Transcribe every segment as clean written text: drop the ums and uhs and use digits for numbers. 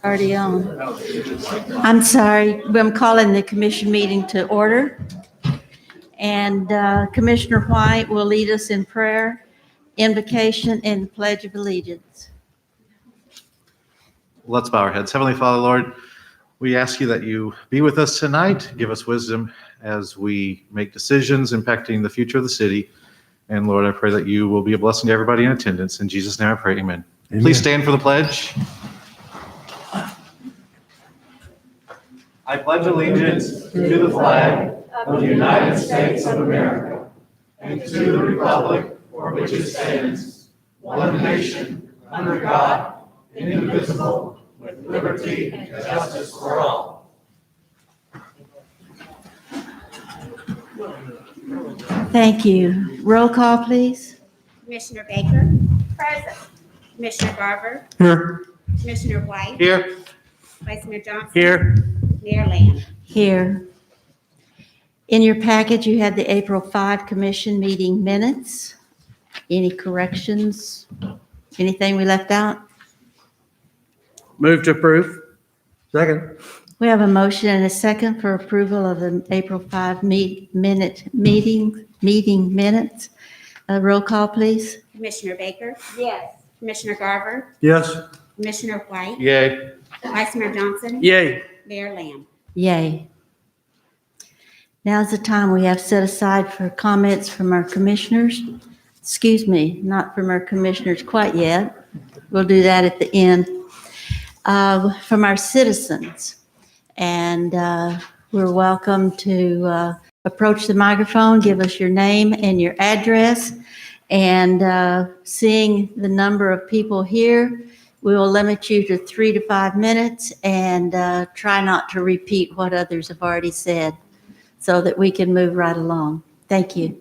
Already on. I'm sorry, I'm calling the commission meeting to order. And Commissioner White will lead us in prayer, invocation, and pledge of allegiance. Let's bow our heads. Heavenly Father, Lord, we ask you that you be with us tonight. Give us wisdom as we make decisions impacting the future of the city. And Lord, I pray that you will be a blessing to everybody in attendance. In Jesus' name I pray, amen. Please stand for the pledge. I pledge allegiance to the flag of the United States of America and to the republic for which it stands, one nation, under God, indivisible, with liberty and justice for all. Thank you. Roll call, please. Commissioner Baker. Present. Commissioner Garver. Here. Commissioner White. Here. Vice Mayor Johnson. Here. Mayor Layland. Here. In your package, you had the April 5 commission meeting minutes. Any corrections? Anything we left out? Move to approve. Second. We have a motion and a second for approval of the April 5 meeting minutes. Roll call, please. Commissioner Baker. Yes. Commissioner Garver. Yes. Commissioner White. Yay. Vice Mayor Johnson. Yay. Mayor Lamb. Yay. Now's the time we have set aside for comments from our commissioners. Excuse me, not from our commissioners quite yet. We'll do that at the end. From our citizens. And we're welcome to approach the microphone, give us your name and your address. And seeing the number of people here, we will limit you to 3 to 5 minutes and try not to repeat what others have already said so that we can move right along. Thank you.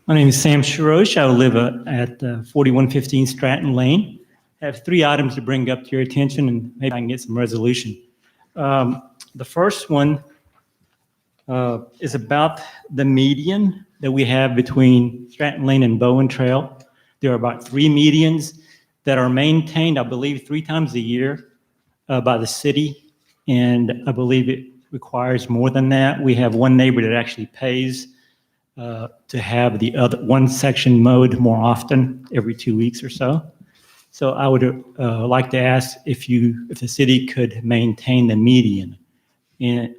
My name is Sam Sharosh. I live at 4115 Stratton Lane. I have 3 items to bring up to your attention, and maybe I can get some resolution. The first one is about the median that we have between Stratton Lane and Bowen Trail. There are about 3 medians that are maintained, I believe, 3 times a year by the city, and I believe it requires more than that. We have one neighbor that actually pays to have the other one section mowed more often, every 2 weeks or so. So I would like to ask if the city could maintain the median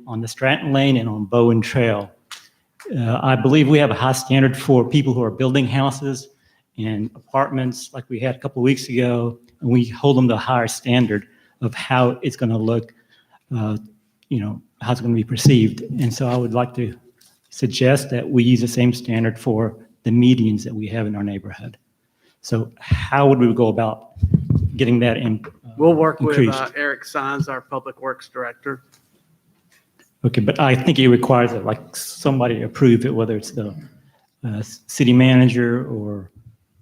on the Stratton Lane and on Bowen Trail. I believe we have a high standard for people who are building houses and apartments like we had a couple of weeks ago, and we hold them to a higher standard of how it's going to look, how it's going to be perceived. And so I would like to suggest that we use the same standard for the medians that we have in our neighborhood. So how would we go about getting that We'll work increased? with Eric Sines, our Public Works Director. Okay, but I think it requires somebody approve it, whether it's the city manager or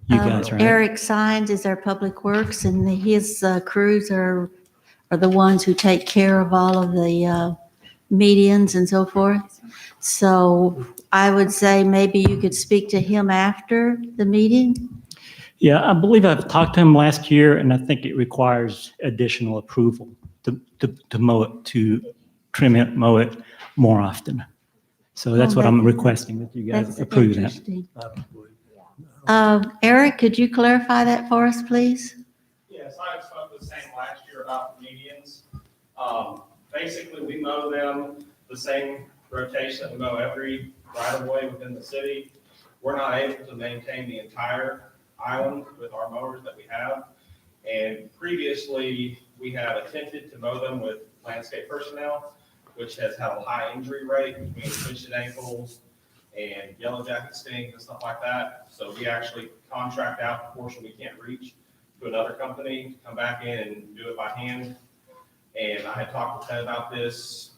you guys, right? Eric Sines is our Public Works, and his crews are the ones who take care of all of the medians and so forth. So I would say maybe you could speak to him after the meeting. Yeah, I believe I've talked to him last year, and I think it requires additional approval to mow it, to trim it, mow it more often. So that's what I'm requesting, that you guys That's approve that. interesting. Eric, could you clarify that for us, please? Yes, I spoke the same last year about medians. Basically, we mow them the same rotation that we mow every right-of-way within the city. We're not able to maintain the entire island with our mowers that we have. And previously, we have attempted to mow them with landscape personnel, which has had a high injury rate between twisted ankles and yellow jacket stings and stuff like that. So we actually contract out the portion we can't reach to another company to come back in and do it by hand. And I had talked with Ted about this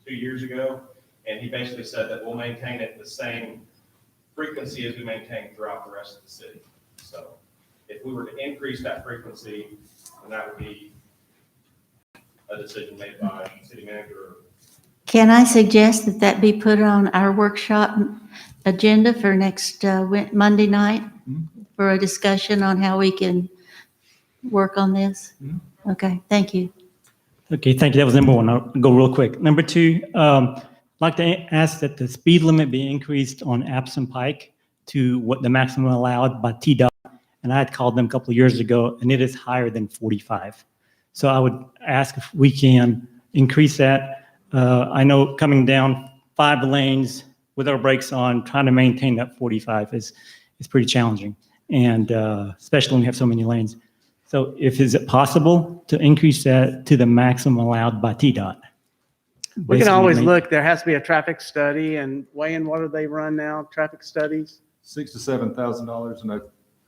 2 years ago, and he basically said that we'll maintain it the same frequency as we maintain throughout the rest of the city. So if we were to increase that frequency, then that would be a decision made by the city manager. Can I suggest that be put on our workshop agenda for next Monday night for a discussion on how we can work on this? Okay, thank you. Okay, thank you. That was number one. I'll go real quick. Number two, I'd like to ask that the speed limit be increased on Appson Pike to what the maximum allowed by TDOT. And I had called them a couple of years ago, and it is higher than 45. So I would ask if we can increase that. I know coming down 5 lanes with our brakes on, trying to maintain that 45 is pretty challenging, and especially when we have so many lanes. So is it possible to increase that to the maximum allowed by TDOT? We can Basically, always look, there has to be a traffic study, and Wayne, what do they run now, traffic studies? $6,000 to $7,000 in a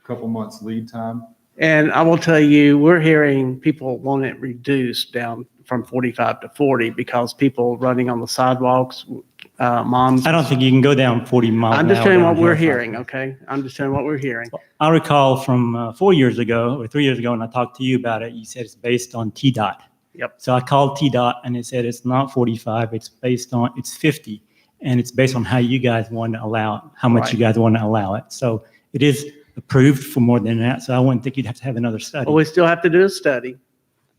couple months lead time. And I will tell you, we're hearing people want it reduced down from 45 to 40 because people running on the sidewalks, moms. I don't think you can go down 40 miles I'm an just hour telling you down what we're here. hearing, okay? I'm just telling you what we're hearing. I recall from 4 years ago or 3 years ago when I talked to you about it, you said it's based on TDOT. Yep. So I called TDOT and it said it's not 45, it's 50. And it's based on how you guys want to allow it, how much you guys want to allow it. So it is approved for more than that. So I wouldn't think you'd have to have another study. But we still have to do a study.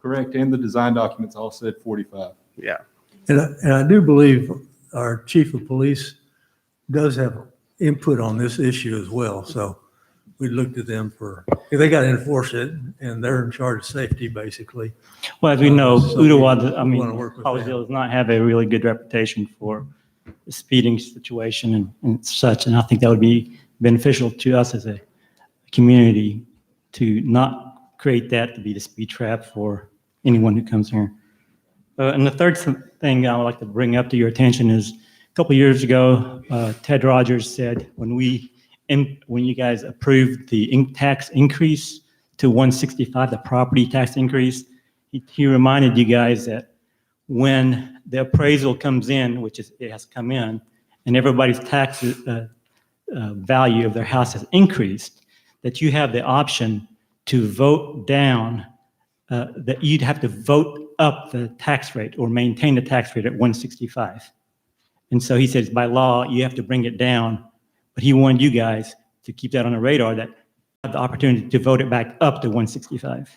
Correct, and the design documents all said 45. Yeah. And I do believe our chief of police does have input on this issue as well. So we looked at them they got to enforce it, and they're in charge of safety, basically. Well, as we know, So we wanna work with them. Collegedale does not have a really good reputation for the speeding situation and such. And I think that would be beneficial to us as a community to not create that to be the speed trap for anyone who comes here. And the third thing I would like to bring up to your attention is a couple of years ago, Ted Rogers said when you guys approved the tax increase to 165, the property tax increase, he reminded you guys that when the appraisal comes in, which it has come in, and everybody's tax value of their house has increased, that you have the option to vote down, that you'd have to vote up the tax rate or maintain the tax rate at 165. And so he says, by law, you have to bring it down. But he wanted you guys to keep that on the radar, that you have the opportunity to vote it back up to 165.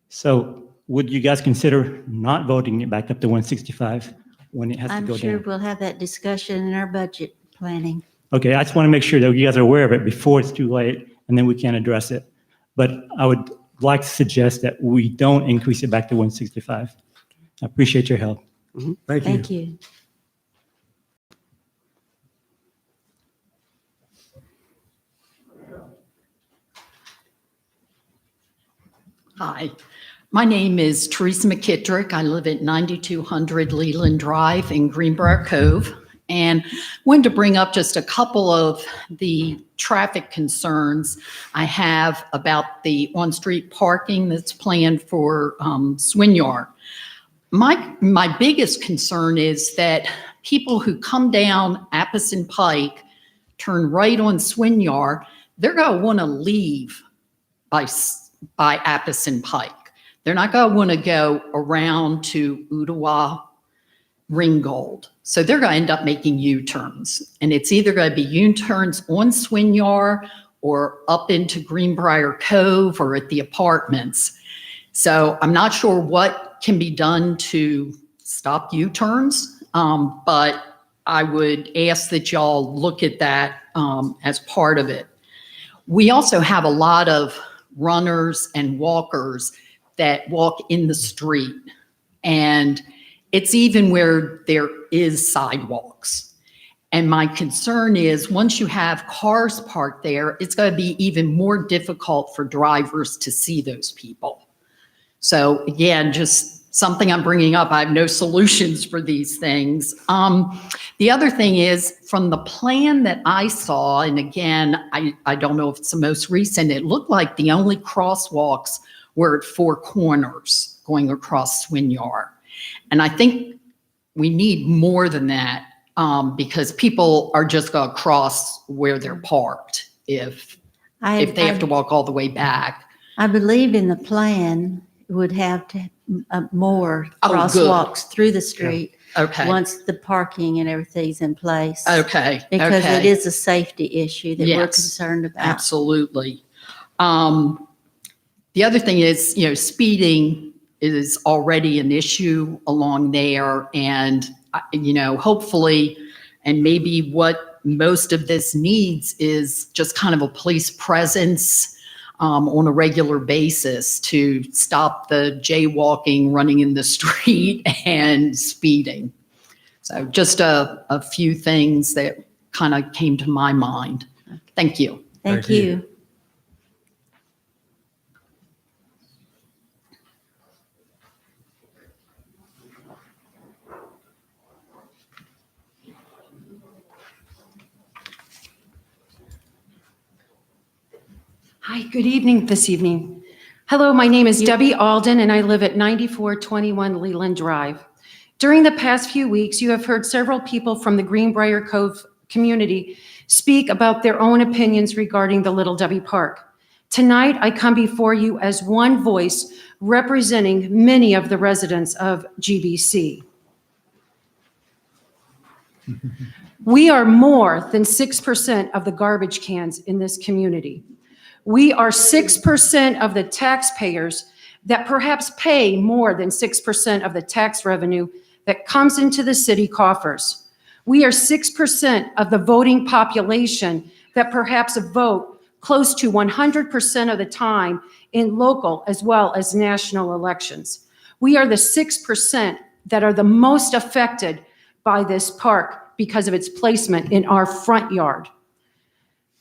So would you guys consider not voting it back up to 165 when it has to I'm go sure down? we'll have that discussion in our budget planning. Okay, I just want to make sure that you guys are aware of it before it's too late, and then we can address it. But I would like to suggest that we don't increase it back to 165. I appreciate your help. Thank you. Thank you. Hi, my name is Teresa McKittrick. I live at 9200 Layland Drive in Greenbrier, Cove. And wanted to bring up just a couple of the traffic concerns I have about the on-street parking that's planned for Swinyard. My biggest concern is that people who come down Appison Pike, turn right on Swinyard, they're going to want to leave by Appison Pike. They're not going to want to go around to Ottawa, Ringgold. So they're going to end up making U-turns. And it's either going to be U-turns on Swinyard or up into Greenbrier Cove or at the apartments. So I'm not sure what can be done to stop U-turns, but I would ask that y'all look at that as part of it. We also have a lot of runners and walkers that walk in the street, and it's even where there is sidewalks. And my concern is once you have cars parked there, it's going to be even more difficult for drivers to see those people. So again, just something I'm bringing up. I have no solutions for these things. The other thing is from the plan that I saw, and again, I don't know if it's the most recent, it looked like the only crosswalks were at Four Corners going across Swinyard. And I think we need more than that because people are just going to cross where they're parked if they have to walk all the way back. I believe in the plan would have to more Oh, good. crosswalks through the street Okay. once the parking and everything's in place. Okay. Because it okay. is a safety issue that we're Yes, concerned about. Absolutely. The other thing is, speeding is already an issue along there. And, hopefully, and maybe what most of this needs is just kind of a police presence on a regular basis to stop the jaywalking, running in the street, and speeding. So just a few things that kind of came to my mind. Thank you. Thank Thank you. you. Hi, good evening this evening. Hello, my name is Debbie Alden, and I live at 9421 Leland Drive. During the past few weeks, you have heard several people from the Greenbrier Cove community speak about their own opinions regarding the Little Debbie Park. Tonight, I come before you as one voice representing many of the residents of GBC. We are more than 6% of the garbage cans in this community. We are 6% of the taxpayers that perhaps pay more than 6% of the tax revenue that comes into the city coffers. We are 6% of the voting population that perhaps vote close to 100% of the time in local as well as national elections. We are the 6% that are the most affected by this park because of its placement in our front yard.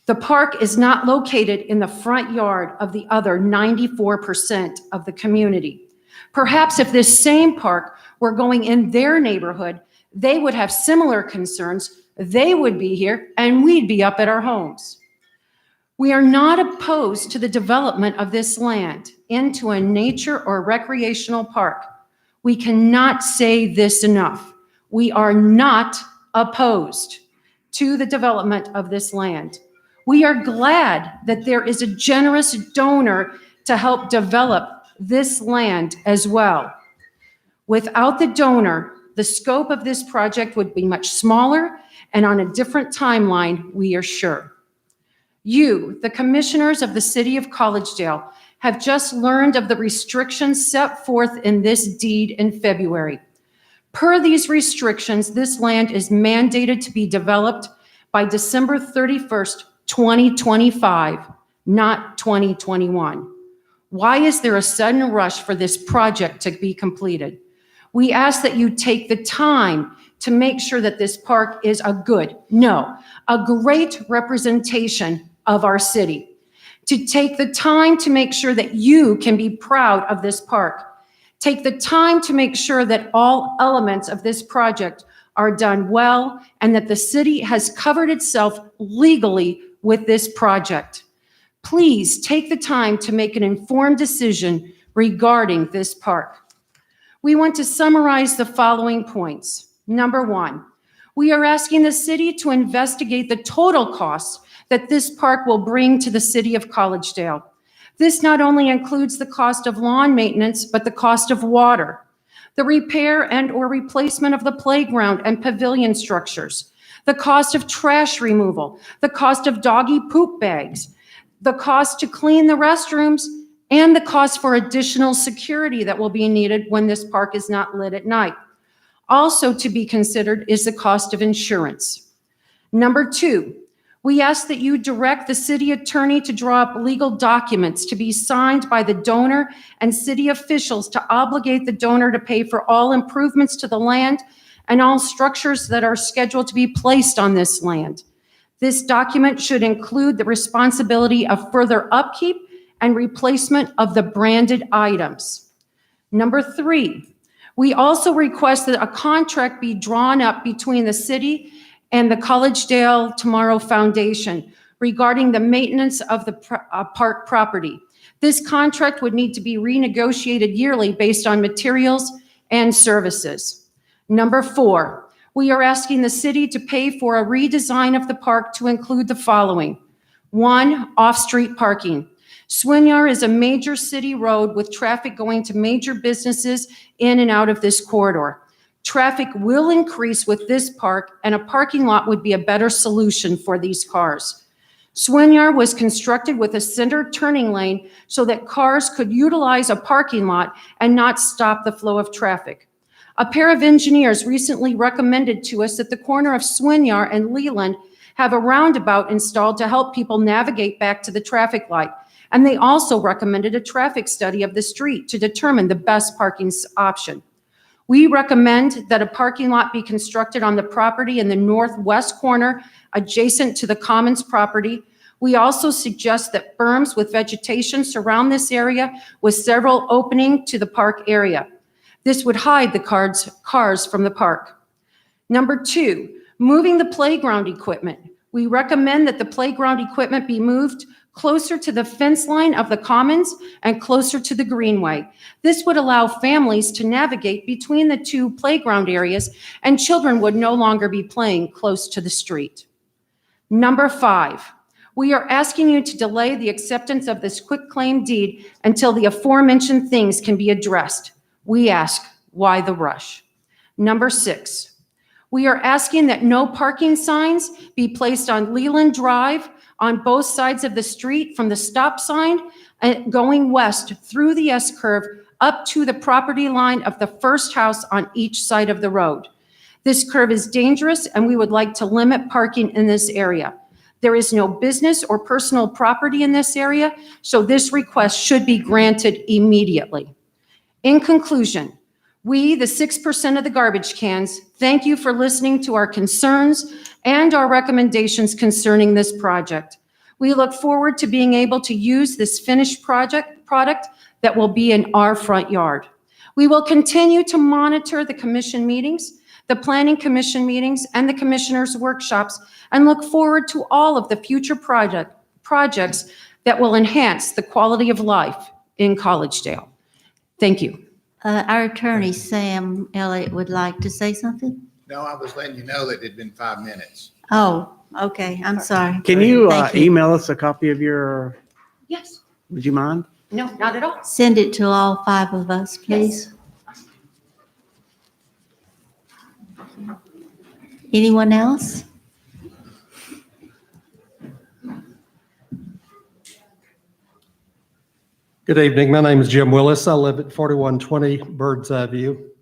The park is not located in the front yard of the other 94% of the community. Perhaps if this same park were going in their neighborhood, they would have similar concerns. They would be here and we'd be up at our homes. We are not opposed to the development of this land into a nature or recreational park. We cannot say this enough. We are not opposed to the development of this land. We are glad that there is a generous donor to help develop this land as well. Without the donor, the scope of this project would be much smaller and on a different timeline, we are sure. You, the commissioners of the city of Collegedale, have just learned of the restrictions set forth in this deed in February. Per these restrictions, this land is mandated to be developed by December 31st, 2025, not 2021. Why is there a sudden rush for this project to be completed? We ask that you take the time to make sure that this park is a great representation of our city. To take the time to make sure that you can be proud of this park. Take the time to make sure that all elements of this project are done well and that the city has covered itself legally with this project. Please take the time to make an informed decision regarding this park. We want to summarize the following points. Number one, we are asking the city to investigate the total costs that this park will bring to the city of Collegedale. This not only includes the cost of lawn maintenance, but the cost of water, the repair and/or replacement of the playground and pavilion structures, the cost of trash removal, the cost of doggy poop bags, the cost to clean the restrooms, and the cost for additional security that will be needed when this park is not lit at night. Also to be considered is the cost of insurance. Number two, we ask that you direct the city attorney to draw up legal documents to be signed by the donor and city officials to obligate the donor to pay for all improvements to the land and all structures that are scheduled to be placed on this land. This document should include the responsibility of further upkeep and replacement of the branded items. Number three, we also request that a contract be drawn up between the city and the Collegedale Tomorrow Foundation regarding the maintenance of the park property. This contract would need to be renegotiated yearly based on materials and services. Number four, we are asking the city to pay for a redesign of the park to include the following. One, off-street parking. Swinyar is a major city road with traffic going to major businesses in and out of this corridor. Traffic will increase with this park, and a parking lot would be a better solution for these cars. Swinyard was constructed with a center turning lane so that cars could utilize a parking lot and not stop the flow of traffic. A pair of engineers recently recommended to us that the corner of Swinyard and Layland have a roundabout installed to help people navigate back to the traffic light. And they also recommended a traffic study of the street to determine the best parking option. We recommend that a parking lot be constructed on the property in the northwest corner adjacent to the Commons property. We also suggest that berms with vegetation surround this area with several opening to the park area. This would hide the cars from the park. Number 2, moving the playground equipment. We recommend that the playground equipment be moved closer to the fence line of the Commons and closer to the Greenway. This would allow families to navigate between the two playground areas, and children would no longer be playing close to the street. Number 5, we are asking you to delay the acceptance of this quitclaim deed until the aforementioned things can be addressed. We ask, why the rush? Number 6, we are asking that no parking signs be placed on Layland Drive on both sides of the street from the stop sign going west through the S-curve up to the property line of the first house on each side of the road. This curve is dangerous, and we would like to limit parking in this area. There is no business or personal property in this area, so this request should be granted immediately. In conclusion, we, the 6% of the garbage cans, thank you for listening to our concerns and our recommendations concerning this project. We look forward to being able to use this finished product that will be in our front yard. We will continue to monitor the commission meetings, the planning commission meetings, and the commissioners' workshops, and look forward to all of the future projects that will enhance the quality of life in Collegedale. Thank you. Our attorney, Sam Elliott, would like to say something. No, I was letting you know that it'd been 5 minutes. Oh, okay, I'm sorry. Can you Thank you. email us a copy of your, Yes. would you mind? No, not at all. Send it to all 5 of us, please. Anyone else? Good evening. My name is Jim Willis. I live at 4120 Bird's Eye View.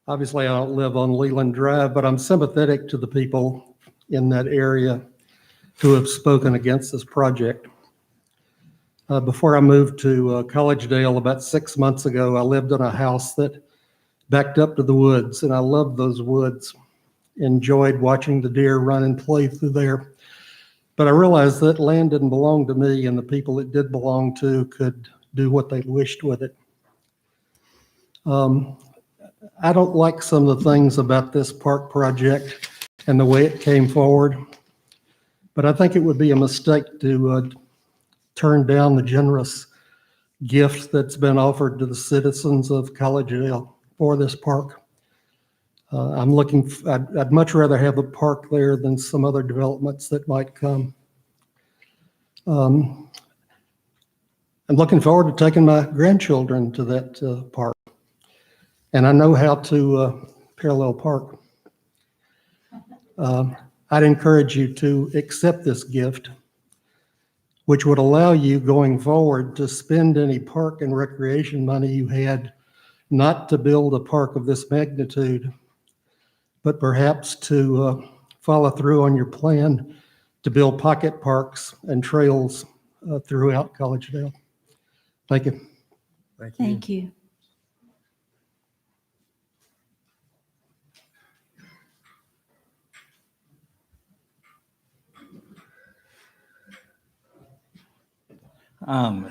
Obviously, I don't live on Layland Drive, but I'm sympathetic to the people in that area who have spoken against this project. Before I moved to Collegedale about 6 months ago, I lived in a house that backed up to the woods, and I loved those woods. Enjoyed watching the deer run and play through there. But I realized that land didn't belong to me, and the people it did belong to could do what they wished with it. I don't like some of the things about this park project and the way it came forward, but I think it would be a mistake to turn down the generous gift that's been offered to the citizens of Collegedale for this park. I'd much rather have a park there than some other developments that might come. I'm looking forward to taking my grandchildren to that park. And I know how to parallel park. I'd encourage you to accept this gift, which would allow you going forward to spend any park and recreation money you had, not to build a park of this magnitude, but perhaps to follow through on your plan to build pocket parks and trails throughout Collegedale. Thank you. Thank you.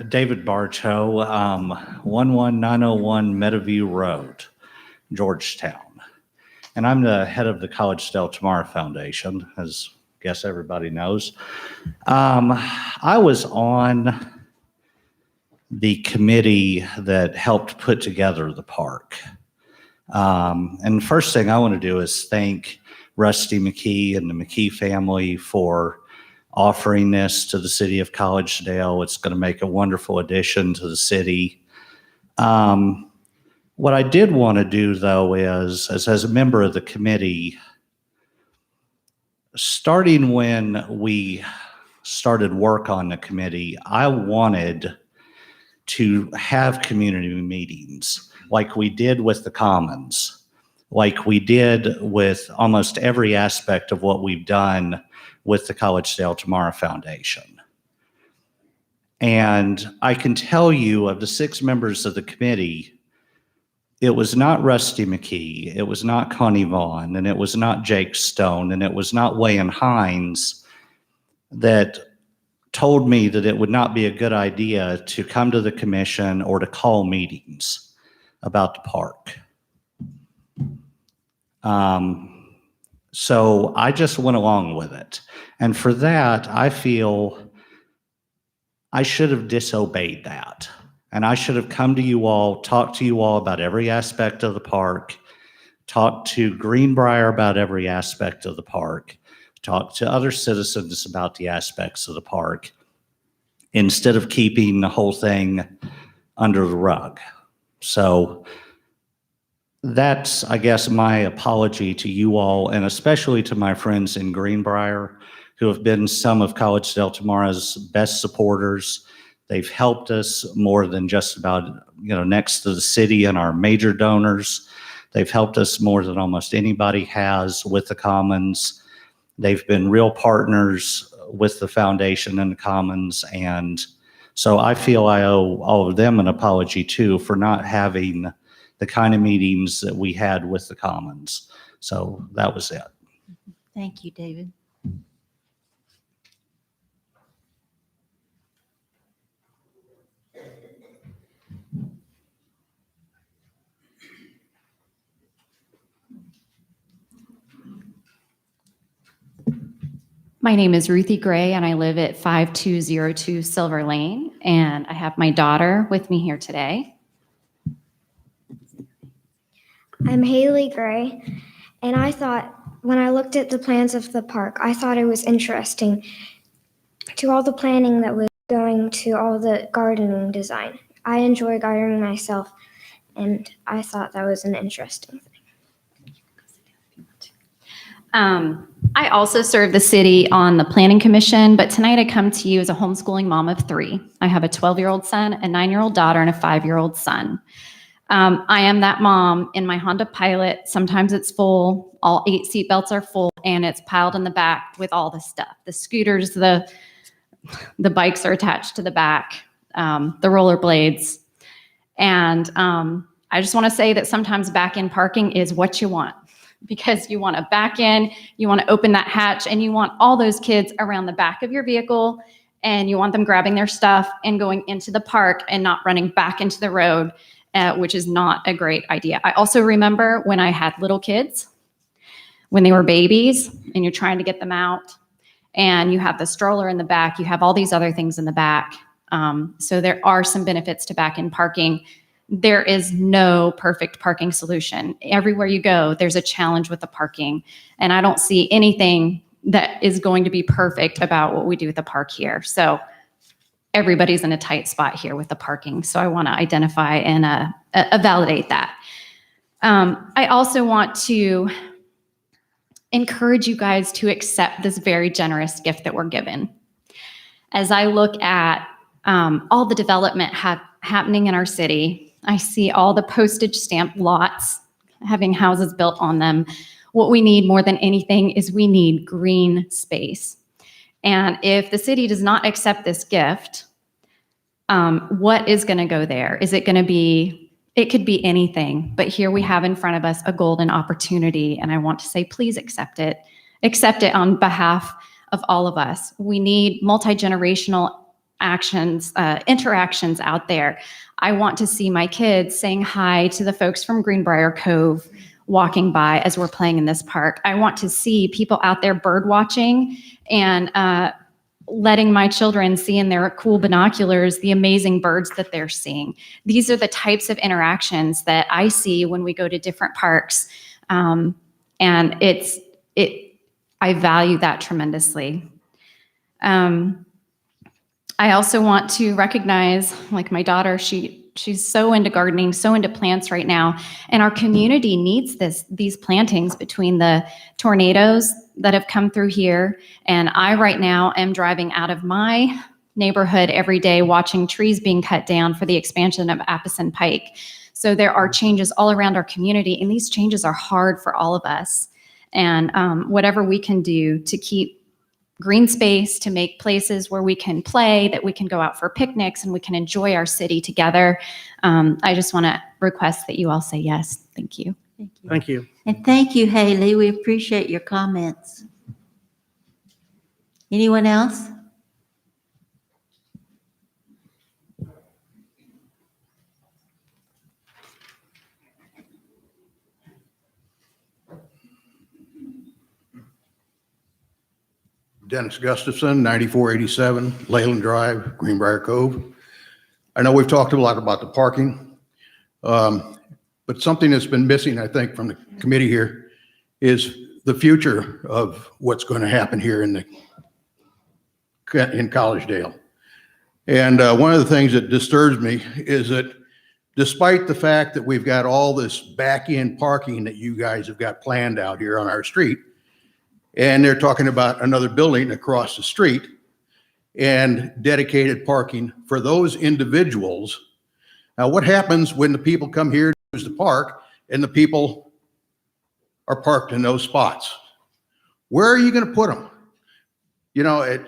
David Barcho, 11901 Meadowview Road, Georgetown. And I'm the head of the Collegedale Tomorrow Foundation, as I guess everybody knows. I was on the committee that helped put together the park. And the first thing I want to do is thank Rusty McKee and the McKee family for offering this to the city of Collegedale. It's going to make a wonderful addition to the city. What I did want to do, though, is as a member of the committee, starting when we started work on the committee, I wanted to have community meetings like we did with the Commons, like we did with almost every aspect of what we've done with the Collegedale Tomorrow Foundation. And I can tell you, of the 6 members of the committee, it was not Rusty McKee, it was not Connie Vaughn, and it was not Jake Stone, and it was not Wayne Hines that told me that it would not be a good idea to come to the commission or to call meetings about the park. So I just went along with it. And for that, I feel I should have disobeyed that. And I should have come to you all, talked to you all about every aspect of the park, talked to Greenbrier about every aspect of the park, talked to other citizens about the aspects of the park, instead of keeping the whole thing under the rug. So that's, I guess, my apology to you all, and especially to my friends in Greenbrier, who have been some of Collegedale Tomorrow's best supporters. They've helped us more than just about, next to the city and our major donors. They've helped us more than almost anybody has with the Commons. They've been real partners with the foundation and the Commons. And so I feel I owe all of them an apology too for not having the kind of meetings that we had with the Commons. So that was it. Thank you, David. My name is Ruthie Gray, and I live at 5202 Silver Lane, and I have my daughter with me here today. I'm Haley Gray, and I thought, when I looked at the plans of the park, I thought it was interesting to all the planning that was going to all the gardening design. I enjoy gardening myself, and I thought that was an interesting thing. I also serve the city on the planning commission, but tonight I come to you as a homeschooling mom of 3. I have a 12-year-old son, a 9-year-old daughter, and a 5-year-old son. I am that mom in my Honda Pilot. Sometimes it's full, all 8 seat belts are full, and it's piled in the back with all the stuff. The scooters, the bikes are attached to the back, the rollerblades. And I just want to say that sometimes back-in parking is what you want, because you want to back in, you want to open that hatch, and you want all those kids around the back of your vehicle, and you want them grabbing their stuff and going into the park and not running back into the road, which is not a great idea. I also remember when I had little kids, when they were babies, and you're trying to get them out, and you have the stroller in the back, you have all these other things in the back. So there are some benefits to back-in parking. There is no perfect parking solution. Everywhere you go, there's a challenge with the parking. And I don't see anything that is going to be perfect about what we do with the park here. So everybody's in a tight spot here with the parking. So I want to identify and validate that. I also want to encourage you guys to accept this very generous gift that we're given. As I look at all the development happening in our city, I see all the postage stamp lots having houses built on them. What we need more than anything is we need green space. And if the city does not accept this gift, what is going to go there? Is it going to be, it could be anything, but here we have in front of us a golden opportunity. And I want to say, please accept it. Accept it on behalf of all of us. We need multi-generational interactions out there. I want to see my kids saying hi to the folks from Greenbrier Cove walking by as we're playing in this park. I want to see people out there bird watching and letting my children see in their cool binoculars the amazing birds that they're seeing. These are the types of interactions that I see when we go to different parks. And I value that tremendously. I also want to recognize, like my daughter, she She's so into gardening, so into plants right now. And our community needs these plantings between the tornadoes that have come through here. And I right now am driving out of my neighborhood every day watching trees being cut down for the expansion of Apison Pike. So there are changes all around our community, and these changes are hard for all of us. And whatever we can do to keep green space, to make places where we can play, that we can go out for picnics and we can enjoy our city together. I just want to request that you all say yes. Thank you. Thank you. Thank you. And thank you, Haley. We appreciate your comments. Anyone else? Dennis Gustafson, 9487 Layland Drive, Greenbrier Cove. I know we've talked a lot about the parking, but something that's been missing, I think, from the committee here is the future of what's going to happen here in Collegedale. And one of the things that disturbs me is that despite the fact that we've got all this back-end parking that you guys have got planned out here on our street, and they're talking about another building across the street and dedicated parking for those individuals. Now, what happens when the people come here to use the park and the people are parked in those spots? Where are you going to put them? You know,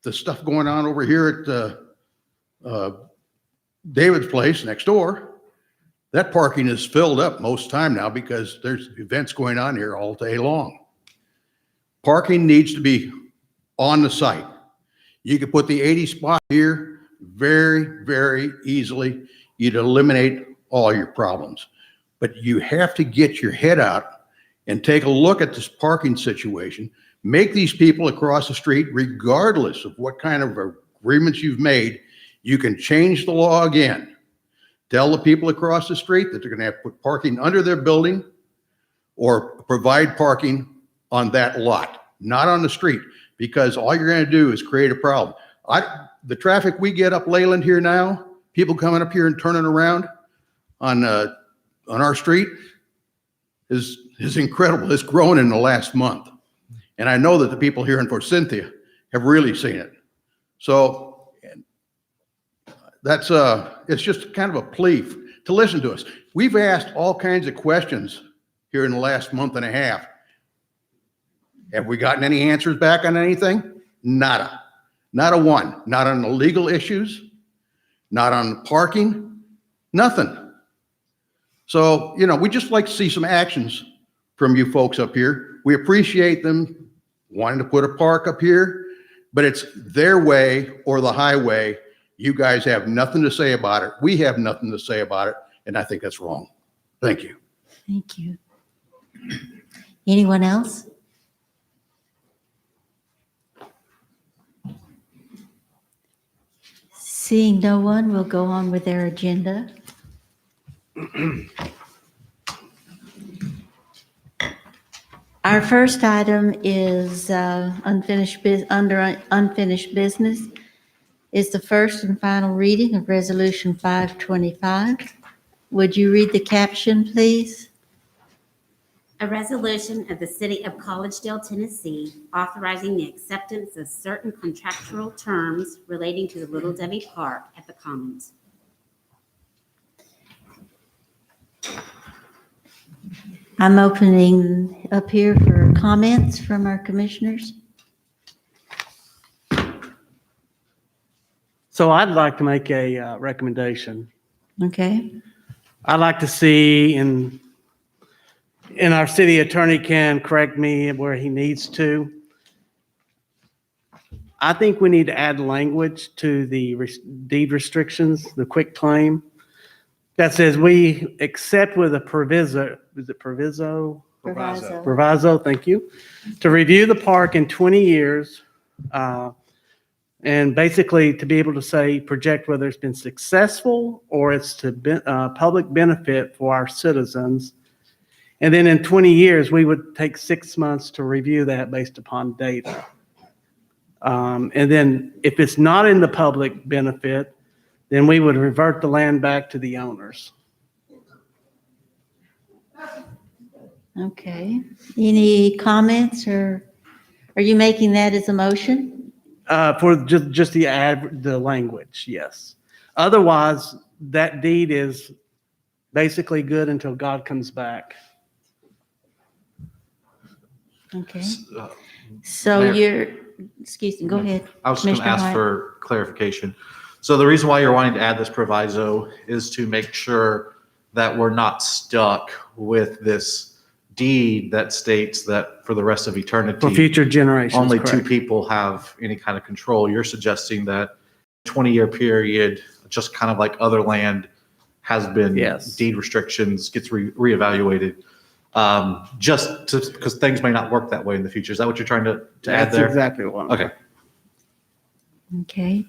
the stuff going on over here at David's place next door, that parking is filled up most time now because there's events going on here all day long. Parking needs to be on the site. You could put the 80 spot here very, very easily. You'd eliminate all your problems. But you have to get your head out and take a look at this parking situation. Make these people across the street, regardless of what kind of agreements you've made, you can change the law again. Tell the people across the street that they're gonna have to put parking under their building or provide parking on that lot, not on the street, because all you're going to do is create a problem. The traffic we get up Layland here now, people coming up here and turning around on our street is incredible. It's grown in the last month. And I know that the people here in Fort Cynthia have really seen it. So that's it's just kind of a plea to listen to us. We've asked all kinds of questions here in the last month and a half. Have we gotten any answers back on anything? Nada. Not a one. Not on the legal issues, not on parking, nothing. So, you know, we just like to see some actions from you folks up here. We appreciate them wanting to put a park up here, but it's their way or the highway. You guys have nothing to say about it. We have nothing to say about it, and I think that's wrong. Thank you. Thank you. Anyone else? Seeing no one, we'll go on with their agenda. Our first item is unfinished business is the first and final reading of Resolution 525. Would you read the caption, please? A resolution of the City of Collegedale, Tennessee, authorizing the acceptance of certain contractual terms relating to the Little Debbie Park at the Commons. I'm opening up here for comments from our commissioners. So I'd like to make a recommendation. Okay. I'd like to see, and our city attorney can correct me where he needs to. I think we need to add language to the deed restrictions, the quick claim, that says we accept with a proviso, is it proviso? Proviso. Proviso, thank you, to review the park in 20 years, and basically to be able to say, project whether it's been successful or it's to public benefit for our citizens. And then in 20 years, we would take 6 months to review that based upon data. And then if it's not in the public benefit, then we would revert the land back to the owners. Okay. Any comments, or are you making that as a motion? For just the language, yes. Otherwise, that deed is basically good until God comes back. Okay. So Mayor. excuse me, go ahead. I was going to Commissioner ask White. for clarification. So the reason why you're wanting to add this proviso is to make sure that we're not stuck with this deed that states that for the rest of eternity, For future generations, only two correct. people have any kind of control. You're suggesting that 20-year period, just kind of like other land has been Yes. deed restrictions, gets reevaluated, just because things may not work that way in the future. Is that what you're trying to add That's there? exactly what. Okay. Okay.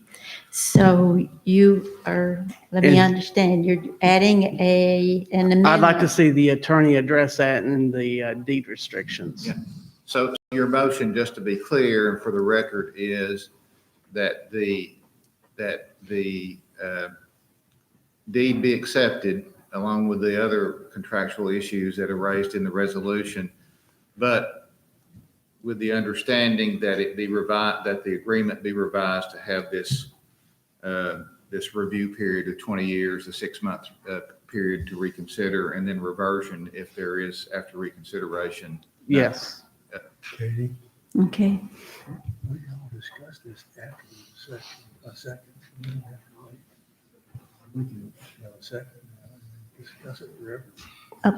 So you are, let me And- understand, you're adding an amendment. I'd like to see the attorney address that in the deed restrictions. Yeah. So your motion, just to be clear and for the record, is that the deed be accepted along with the other contractual issues that are raised in the resolution, but with the understanding that it be revised, that the agreement be revised to have this review period of 20 years, the 6-month period to reconsider, and then reversion if there is after reconsideration. Yes. Katie, Okay. we all discuss this after the second. We don't have to wait. We can have a second and discuss it forever.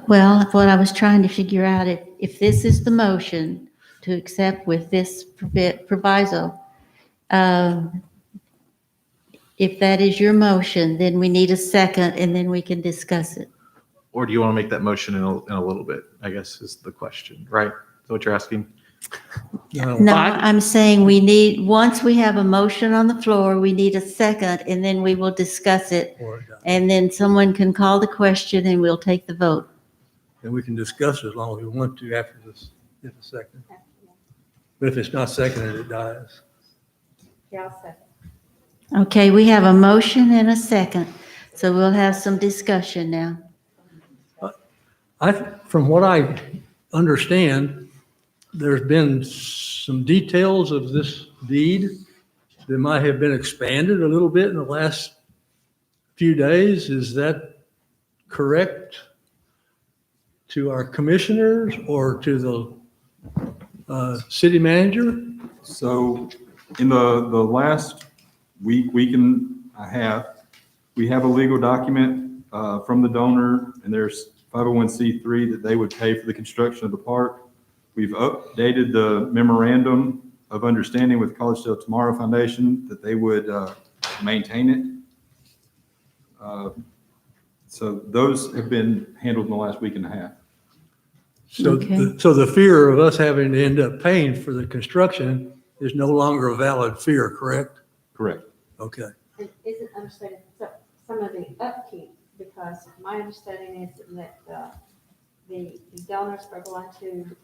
Well, what I was trying to figure out, if this is the motion to accept with this proviso, if that is your motion, then we need a second and then we can discuss it. Or do you want to make that motion in a little bit, I guess is the question, right? Is that what you're asking? No, I'm saying once we have a motion on the floor, we need a second and then we will discuss it. And then someone can call the question and we'll take the vote. And we can discuss it as long as we want to after this, if a second. But if it's not seconded, it dies. Yeah, I'll second. Okay, we have a motion and a second, so we'll have some discussion now. From what I understand, there's been some details of this deed that might have been expanded a little bit in the last few days. Is that correct to our commissioners or to the city manager? So in the last week and a half, we have a legal document from the donor, and there's 501c3 that they would pay for the construction of the park. We've updated the memorandum of understanding with Collegedale Tomorrow Foundation that they would maintain it. So those have been handled in the last week and a half. So, Okay. so the fear of us having to end up paying for the construction is no longer a valid fear, correct? Correct. Okay. And isn't understated some of the upkeep, because my understanding is that the donors are going to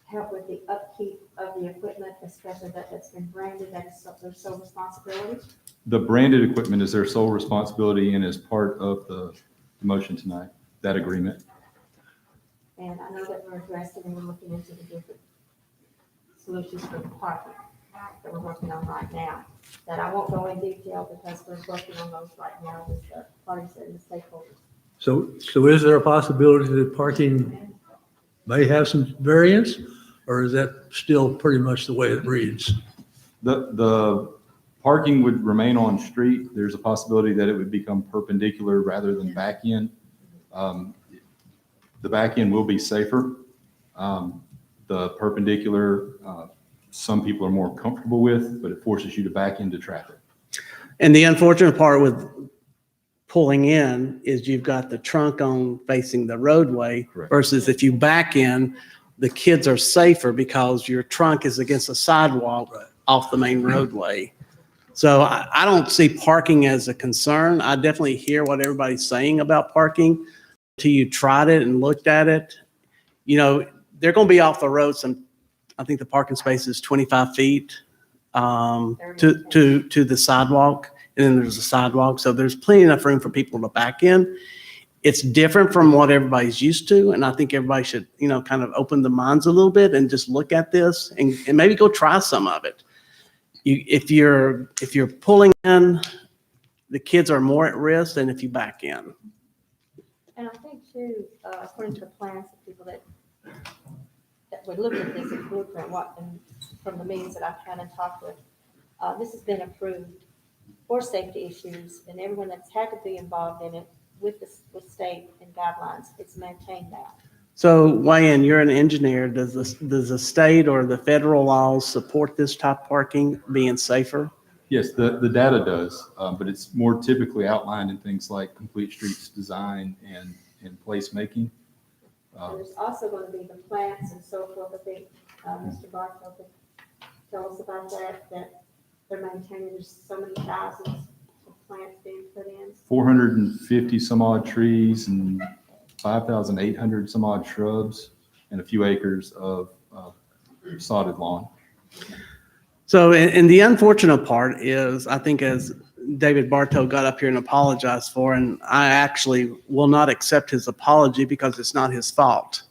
help with the upkeep of the equipment, especially that's been branded, that is their sole responsibility. The branded equipment is their sole responsibility and is part of the motion tonight, that agreement. And I know that we're addressing and we're looking into the different solutions for the parking that we're working on right now. That I won't go in detail because we're working on those right now with the parties and the stakeholders. So is there a possibility that parking may have some variance, or is that still pretty much the way it reads? The parking would remain on street. There's a possibility that it would become perpendicular rather than back in. The back end will be safer. The perpendicular, some people are more comfortable with, but it forces you to back into traffic. And the unfortunate part with pulling in is you've got the trunk on facing the roadway. Correct. Versus if you back in, the kids are safer because your trunk is against the sidewalk off the main roadway. So I don't see parking as a concern. I definitely hear what everybody's saying about parking. Until you tried it and looked at it, you know, they're going to be off the road I think the parking space is 25 feet to the sidewalk. and then there's a sidewalk. So there's plenty enough room for people to back in. It's different from what everybody's used to, and I think everybody should, kind of open the minds a little bit and just look at this and maybe go try some of it. If you're pulling in, the kids are more at risk than if you back in. And I think too, according to the plans, the people that would look at this as blueprint, and from the meetings that I've had and talked with, this has been approved for safety issues, and everyone that's had to be involved in it with state and guidelines, it's maintained that. So Wayne, you're an engineer. Does the state or the federal laws support this type of parking being safer? Yes, the data does, but it's more typically outlined in things like complete streets design and placemaking. There's also going to be the plants and so forth. I think Mr. Barfield could tell us about that they're maintaining. There's so many thousands of plants being put in. 450 some odd trees and 5,800 some odd shrubs and a few acres of sodded lawn. So, and the unfortunate part is, I think as David Bartow got up here and apologized for, and I actually will not accept his apology because it's not his fault.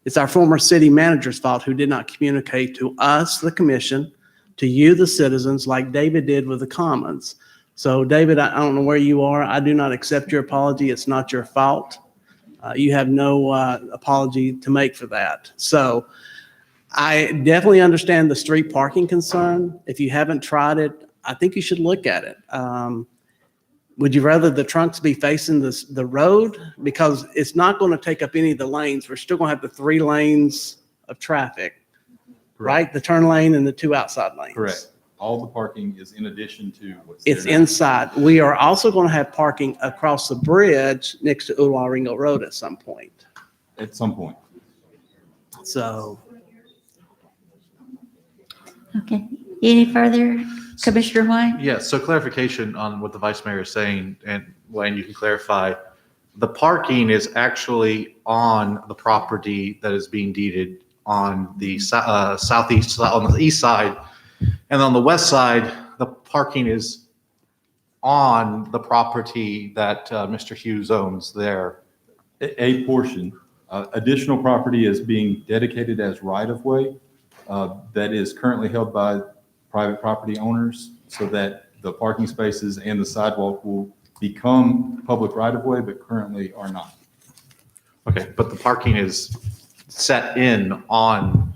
It's our former city manager's fault who did not communicate to us, the commission, to you, the citizens, like David did with the Commons. So David, I don't know where you are. I do not accept your apology. It's not your fault. You have no apology to make for that. So I definitely understand the street parking concern. If you haven't tried it, I think you should look at it. Would you rather the trunks be facing the road? Because it's not going to take up any of the lanes. We're still going to have the 3 lanes of traffic, right? The turn lane and the 2 outside lanes. Correct. All the parking is in addition to what's It's there now. inside. We are also going to have parking across the bridge next to Ularingo Road at some point. At some point. So. Okay. Any further, Commissioner White? Yes, so clarification on what the Vice Mayor is saying, and Wayne, you can clarify. The parking is actually on the property that is being deeded on the southeast, on the east side. And on the west side, the parking is on the property that Mr. Hughes owns there. A portion. Additional property is being dedicated as right-of-way that is currently held by private property owners, so that the parking spaces and the sidewalk will become public right-of-way, but currently are not. Okay, but the parking is set in on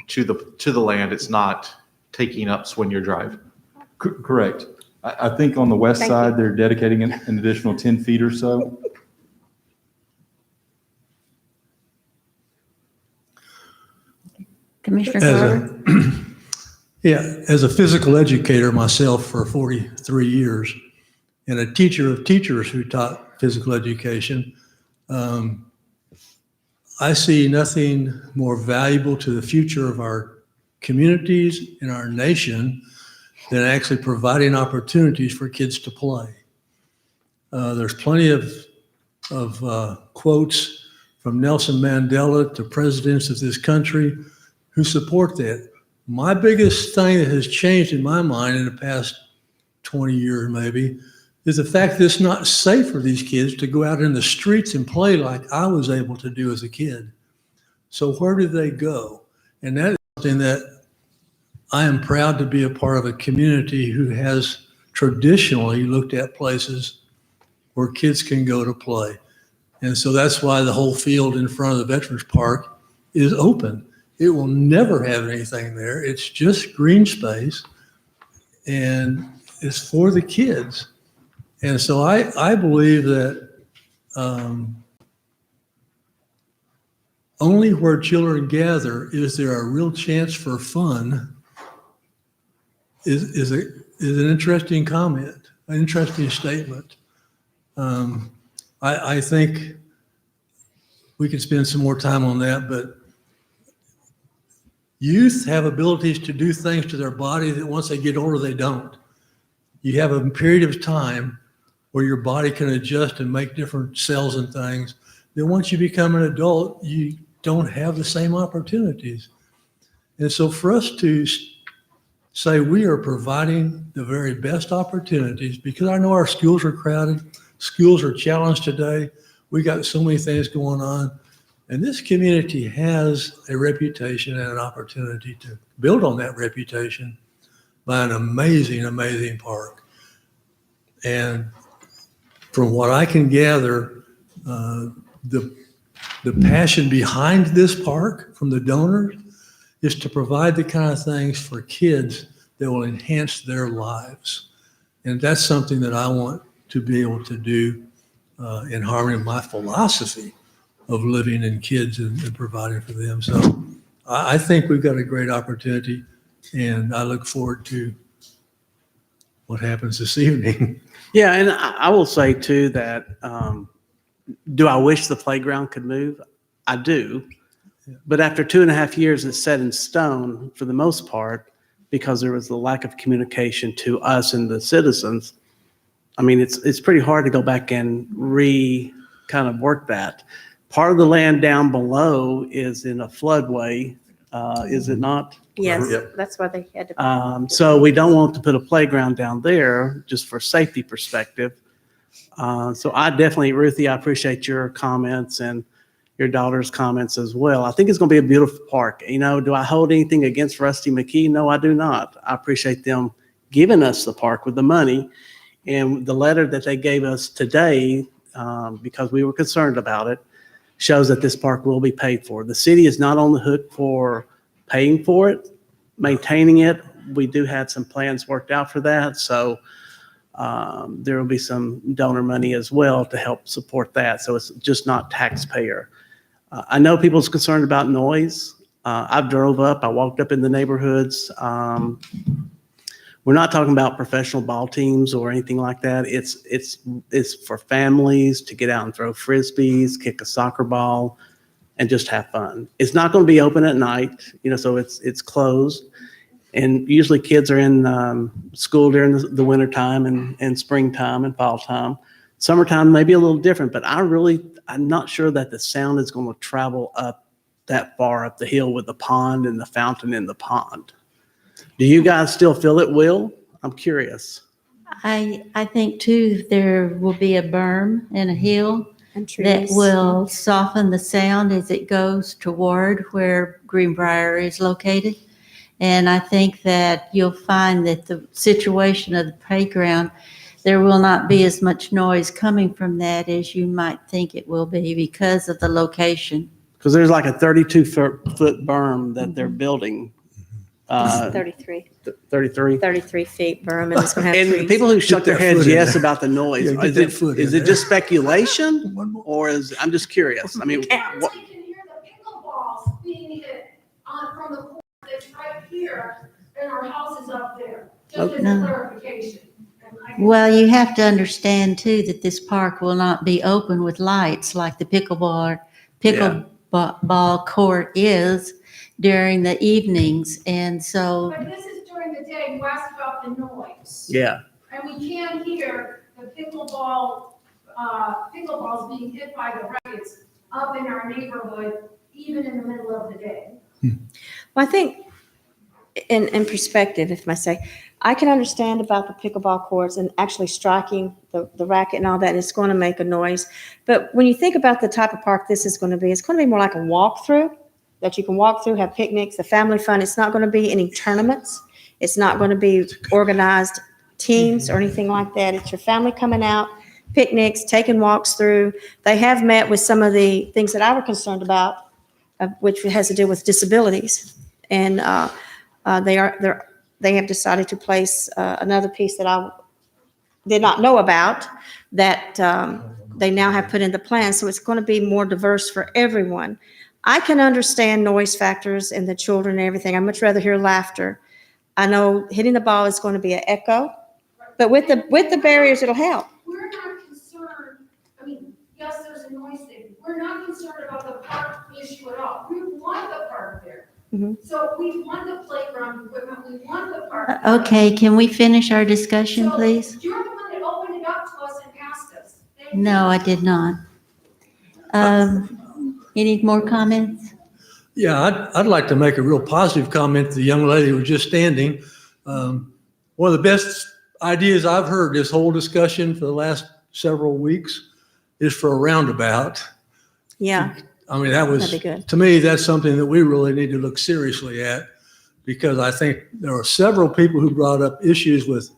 to the land. It's not taking up Swinier Drive. Correct. I think on the west side, they're dedicating an additional 10 feet or so. Commissioner Carter? As a physical educator myself for 43 years and a teacher of teachers who taught physical education, I see nothing more valuable to the future of our communities and our nation than actually providing opportunities for kids to play. There's plenty of quotes from Nelson Mandela to presidents of this country who support that. My biggest thing that has changed in my mind in the past 20 years maybe is the fact that it's not safe for these kids to go out in the streets and play like I was able to do as a kid. So where do they go? And that is something that I am proud to be a part of a community who has traditionally looked at places where kids can go to play. And so that's why the whole field in front of the Veterans Park is open. It will never have anything there. It's just green space and it's for the kids. And so I believe that only where children gather is there a real chance for fun is an interesting comment, an interesting statement. I think we could spend some more time on that, but youth have abilities to do things to their body that once they get older, they don't. You have a period of time where your body can adjust and make different cells and things. Then once you become an adult, you don't have the same opportunities. And so for us to say we are providing the very best opportunities, because I know our schools are crowded, schools are challenged today. We got so many things going on. And this community has a reputation and an opportunity to build on that reputation by an amazing, amazing park. And from what I can gather, the passion behind this park from the donors is to provide the kind of things for kids that will enhance their lives. And that's something that I want to be able to do in harmony with my philosophy of living in kids and providing for them. So I think we've got a great opportunity, and I look forward to what happens this evening. Yeah, and I will say too that, do I wish the playground could move? I do. But after 2.5 years, it's set in stone for the most part, because there was the lack of communication to us and the citizens. I mean, it's pretty hard to go back and kind of work that. Part of the land down below is in a floodway, is it not? Yes, that's why they had to. So we don't want to put a playground down there just for safety perspective. So I definitely, Ruthie, I appreciate your comments and your daughter's comments as well. I think it's going to be a beautiful park. You know, do I hold anything against Rusty McKee? No, I do not. I appreciate them giving us the park with the money, and the letter that they gave us today, because we were concerned about it, shows that this park will be paid for. The city is not on the hook for paying for it, maintaining it. We do have some plans worked out for that. So there will be some donor money as well to help support that. So it's just not taxpayer. I know people's concerned about noise. I drove up, I walked up in the neighborhoods. We're not talking about professional ball teams or anything like that. It's for families to get out and throw frisbees, kick a soccer ball, and just have fun. It's not going to be open at night, you know, so it's closed. And usually kids are in school during the winter time and springtime and fall time. Summertime may be a little different, but I'm not sure that the sound is going to travel up that far up the hill with the pond and the fountain in the pond. Do you guys still feel it will? I'm curious. I think too, there will be a berm and a hill And that trees. will soften the sound as it goes toward where Greenbrier is located. And I think that you'll find that the situation of the playground, there will not be as much noise coming from that as you might think it will be because of the location. Because there's like a 32-foot berm that they're building. It's 33. 33? 33 feet berm, and it's going to have And trees. people who shook their that heads foot in yes there. about the noise, Yeah, get that foot in is it there. just speculation? Or I'm just curious. I mean, what, You can hear the pickleballs being hit from the court that's right here, and our house is up there, just as a No. clarification. And I- Well, you have to understand too that this park will not be open with lights like the pickleball court is during the evenings. And so, But this is during the day, you asked about the noise. yeah. And we can hear the pickleballs being hit by the rackets up in our neighborhood, even in the middle of the day. Well, I think, in perspective, if I say, I can understand about the pickleball courts and actually striking the racket and all that, and it's going to make a noise. But when you think about the type of park this is going to be, it's going to be more like a walkthrough that you can walk through, have picnics, the family fun. It's not going to be any tournaments. It's not going to be organized teams or anything like that. It's your family coming out, picnics, taking walks through. They have met with some of the things that I were concerned about, which has to do with disabilities. And they have decided to place another piece that I did not know about that they now have put in the plan. So it's going to be more diverse for everyone. I can understand noise factors and the children and everything. I'd much rather hear laughter. I know hitting the ball is going to be an echo, but with the barriers, it'll help. We're not concerned, I mean, yes, there's a noise thing. We're not concerned about the park issue at all. We want the park there. Mhm. So we want the playground equipment, we want the park. okay, can we finish our discussion, So please? you're the one that opened it up to us and asked us. Thank you. No, I did not. Any more comments? Yeah, I'd like to make a real positive comment to the young lady who was just standing. One of the best ideas I've heard this whole discussion for the last several weeks is for a roundabout. Yeah, I mean, that was, that'd be good. to me, that's something that we really need to look seriously at, because I think there are several people who brought up issues with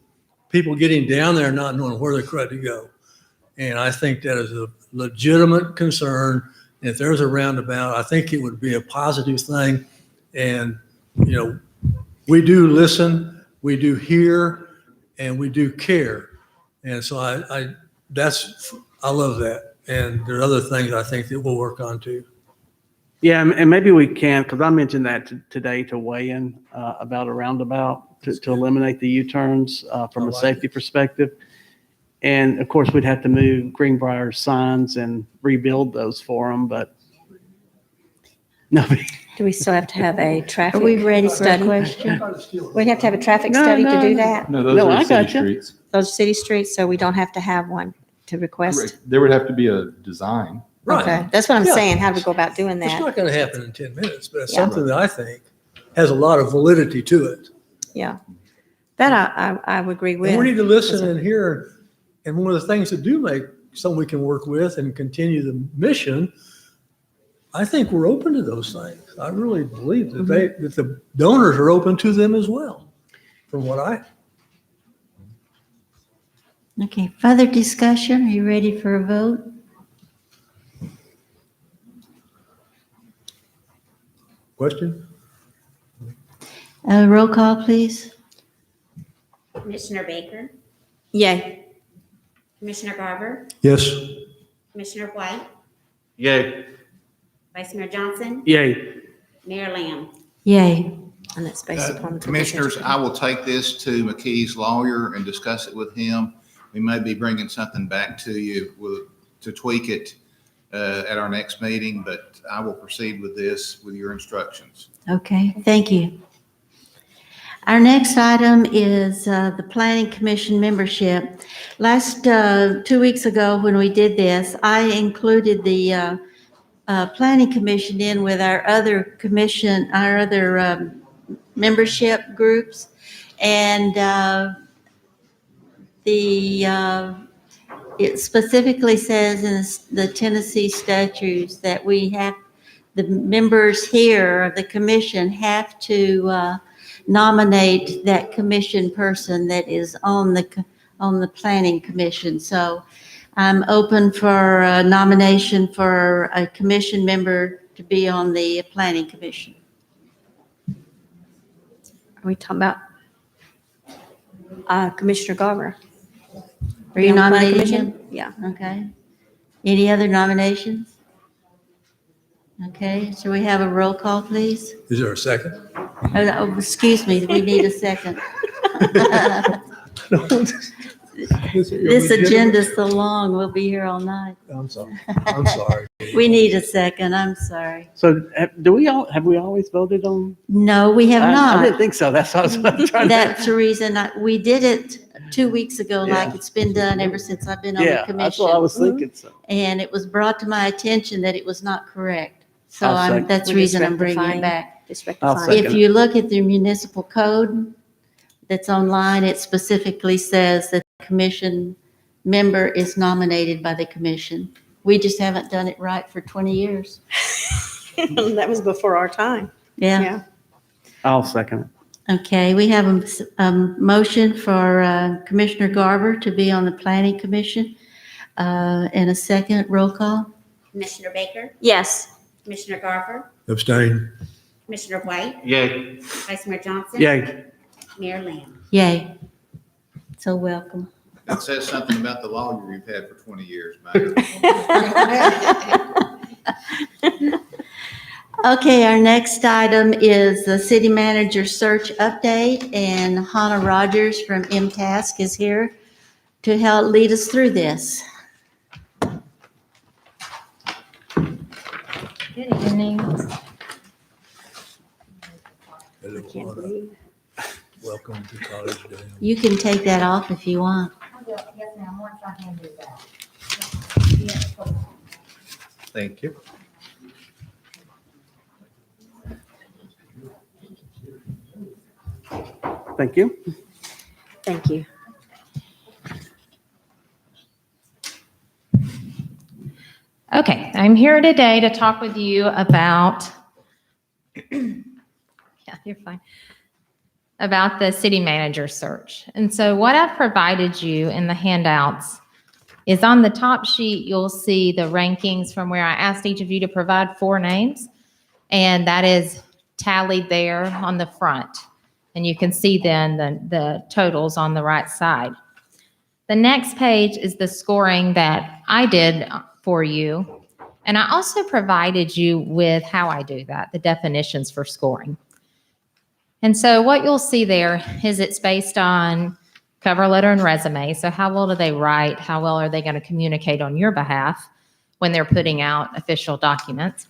people getting down there and not knowing where they're going to go. And I think that is a legitimate concern. If there's a roundabout, I think it would be a positive thing. And, you know, we do listen, we do hear, and we do care. And so I love that. And there are other things I think that we'll work on too. Yeah, and maybe we can, because I mentioned that today to weigh in about a roundabout to eliminate the U-turns from a safety perspective. And of course, we'd have to move Greenbrier signs and rebuild those for them, but nobody. Do we still have to have a traffic? Are we ready for a study? question? We have to have a traffic No, study no, to do no. that? No, those No, are I city gotcha. streets. Those are city streets, so we don't have to have one to request? Correct. There would have to be a design. Okay, that's what I'm Yeah. saying. How do we go about doing It's that? not going to happen in 10 minutes, but it's Yeah. something that I think has a lot of validity to it. Yeah. That I would agree with. And we need to listen and hear. And one of the things that do make something we can work with and continue the mission, I think we're open to those things. I really believe that that the donors are open to them as well, from what I. Okay, further discussion? Are you ready for a vote? Question? Roll call, please. Commissioner Baker, Yay. Commissioner Garber, Yes. Commissioner White, Yay. Vice Mayor Johnson, Yay. Mayor Lamb. Yay. And that's based upon. the Commissioners, I will take this to McKee's lawyer and discuss it with him. We may be bringing something back to you to tweak it at our next meeting, but I will proceed with this with your instructions. Okay, thank you. Our next item is the Planning Commission membership. Last 2 weeks ago, when we did this, I included the Planning Commission in with our other commission, our other membership groups. And it specifically says in the Tennessee statutes that we have, the members here of the commission have to nominate that commission person that is on the planning commission. So I'm open for a nomination for a commission member to be on the planning commission. Are we talking about Commissioner Garber? Are you on the planning nominating commission? him? Yeah. Okay. Any other nominations? Okay, so we have a roll call, please? Is there a second? Oh, excuse me, we need a second. This agenda's so long, we'll be here all night. I'm sorry. I'm sorry. We need a second, I'm sorry. So have we always voted on? No, we have I didn't not. think so. That's what I was trying to. That's the reason we did it 2 weeks ago, like Yeah. it's been done ever since I've been on the Yeah, commission. that's what I was thinking. So And it was brought to my attention that it was not correct. So I'll second. that's the We're just reason I'm bringing it rectifying. back. Just I'll rectifying. second. If you look at the municipal code that's online, it specifically says that the commission member is nominated by the commission. We just haven't done it right for 20 years. That was before our time. Yeah. I'll second it. Okay, we have a motion for Commissioner Garber to be on the planning commission. And a second roll call. Commissioner Baker, Yes. Commissioner Garber, Abstain. Commissioner White, Yay. Vice Mayor Johnson. Yay. Mayor Lamb. Yay. So welcome. That says something about the lawyer you've had for 20 years, Mayor. Okay, our next item is the city manager search update, and Hannah Rogers from MTask is here to help lead us through this. Good evening. Welcome to Collegedale. You can take that off if you want. Yes, ma'am, once I hand it back. Thank you. Thank you. Thank you. Okay, I'm here today to talk with you about, yeah, you're fine, about the city manager search. And so what I've provided you in the handouts is on the top sheet, you'll see the rankings from where I asked each of you to provide 4 names, and that is tallied there on the front. And you can see then the totals on the right side. The next page is the scoring that I did for you. And I also provided you with how I do that, the definitions for scoring. And so what you'll see there is it's based on cover letter and resume. So how well do they write? How well are they going to communicate on your behalf when they're putting out official documents?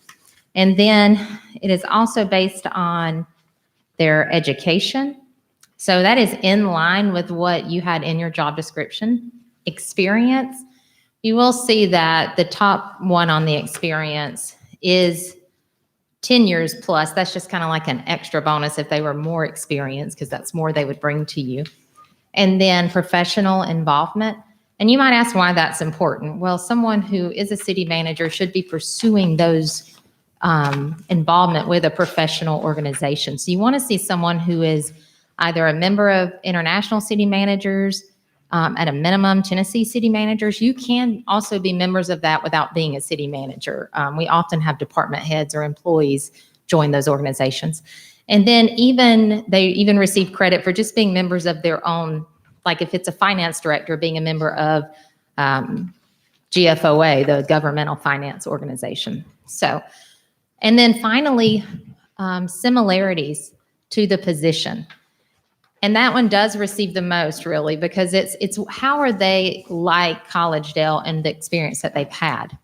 And then it is also based on their education. So that is in line with what you had in your job description. Experience. You will see that the top one on the experience is 10 years plus. That's just kind of like an extra bonus if they were more experienced, because that's more they would bring to you. And then professional involvement. And you might ask why that's important. Well, someone who is a city manager should be pursuing those involvement with a professional organization. So you want to see someone who is either a member of international city managers, at a minimum, Tennessee city managers. You can also be members of that without being a city manager. We often have department heads or employees join those organizations. And then they even receive credit for just being members of their own, like if it's a finance director, being a member of GFOA, the governmental finance organization. So, and then finally, similarities to the position. And that one does receive the most, really, because it's how are they like Collegedale and the experience that they've had.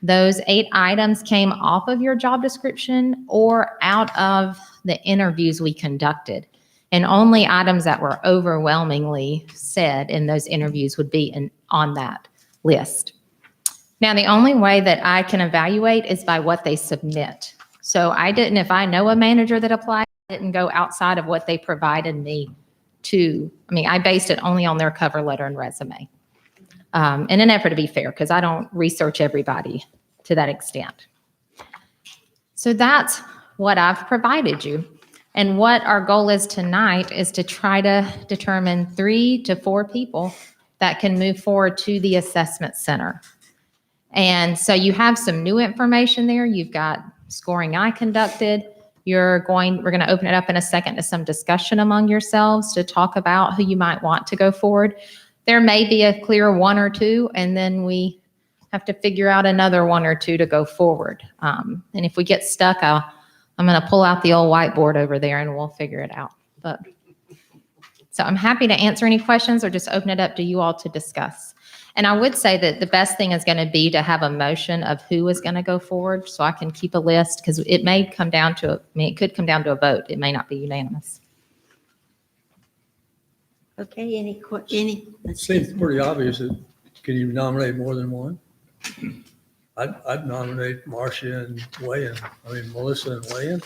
Those 8 items came off of your job description or out of the interviews we conducted. And only items that were overwhelmingly said in those interviews would be on that list. Now, the only way that I can evaluate is by what they submit. So if I know a manager that applied, didn't go outside of what they provided me I based it only on their cover letter and resume. In an effort to be fair, because I don't research everybody to that extent. So that's what I've provided you. And what our goal is tonight is to try to determine 3 to 4 people that can move forward to the assessment center. And so you have some new information there. You've got scoring I conducted. We're going to open it up in a second to some discussion among yourselves to talk about who you might want to go forward. There may be a clear 1 or 2, and then we have to figure out another 1 or 2 to go forward. And if we get stuck, I'm going to pull out the old whiteboard over there and we'll figure it out. So I'm happy to answer any questions or just open it up to you all to discuss. And I would say that the best thing is going to be to have a motion of who is going to go forward so I can keep a list, because it may come down to, it could come down to a vote. It may not be unanimous. Okay, any? It seems pretty obvious that, can you nominate more than one? I'd nominate Marcia and Melissa and Layland.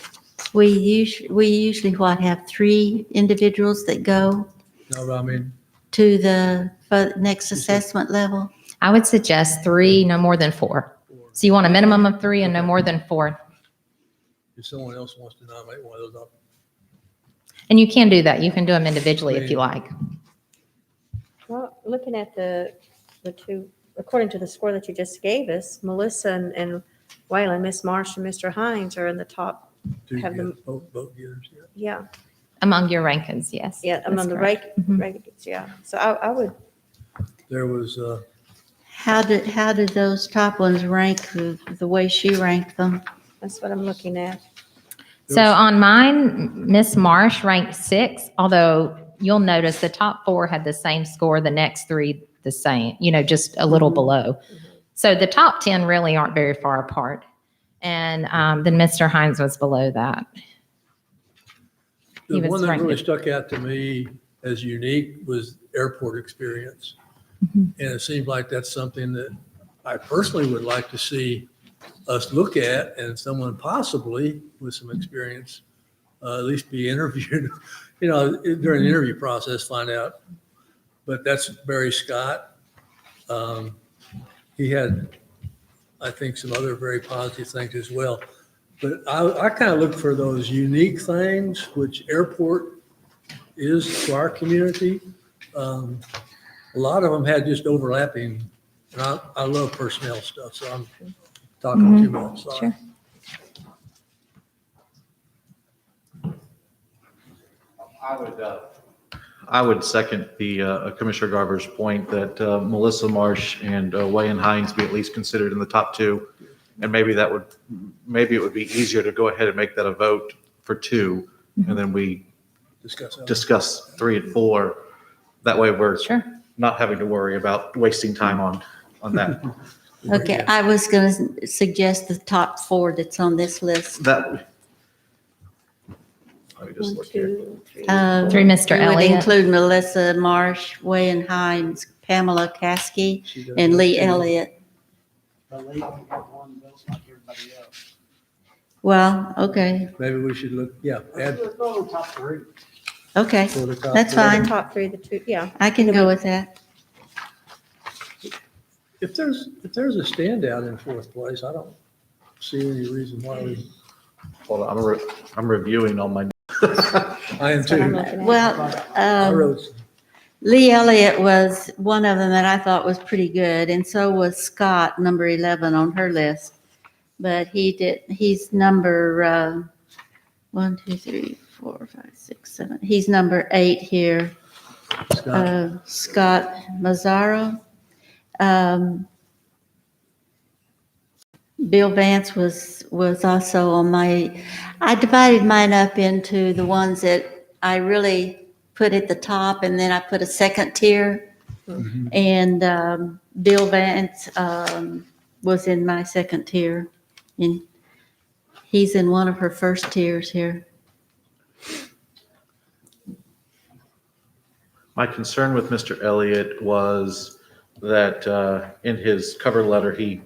We usually have 3 individuals that go No, but to the next assessment level. I would suggest 3, no more than 4. So you want a minimum of 3 and no more than 4. If someone else wants to nominate one of those, And you can do that. You can do them individually if you like. Well, looking at the 2, according to the score that you just gave us, Melissa and Waylon, Miss Marsh and Mr. Hines are in the top. Have them both getters, Yeah. Among your rankings, yes. Yeah, among the rankings, yeah. So I would. There was. How did those top ones rank the way she ranked them? That's what I'm looking at. So on mine, Miss Marsh ranked 6, although you'll notice the top 4 had the same score, the next 3 the same, just a little below. So the top 10 really aren't very far apart. And then Mr. Hines was below that. The one that really stuck out to me as unique was airport experience. And it seems like that's something that I personally would like to see us look at, and someone possibly with some experience at least be interviewed, you know, during the interview process, find out. But that's Barry Scott. He had, I think, some other very positive things as well. But I kind of look for those unique things, which airport is to our community. A lot of them had just overlapping, and I love personnel stuff, so I'm talking too much, sorry. Sure. I would second the Commissioner Garver's point that Melissa Marsh and Wayne Hines be at least considered in the top two. And maybe it would be easier to go ahead and make that a vote for two, and then we discuss 3 and 4. That way we're not having to worry about wasting time on that. Okay, I was going to suggest the top 4 that's on this list. Let me just look here. Through Mr. It would Elliott. include Melissa Marsh, Wayne Hines, Pamela Caskey, and Lee Elliott. Well, okay, Maybe we should look, add Top 3. okay, for the top that's three. fine. Top 3, the 2, yeah. I can go with that. If there's a standout in 4th place, I don't see any reason why we. Hold on, I'm reviewing on my. I am too. Well, I wrote Lee Elliott was one of them that I thought was pretty good, and so was Scott, number 11 on her list. But he's number 1, 2, 3, 4, 5, 6, 7. He's number 8 here. Scott Mazzaro. Bill Vance was also on I divided mine up into the ones that I really put at the top, and then I put a second tier. And Bill Vance was in my second tier, and he's in one of her first tiers here. My concern with Mr. Elliott was that in his cover letter, he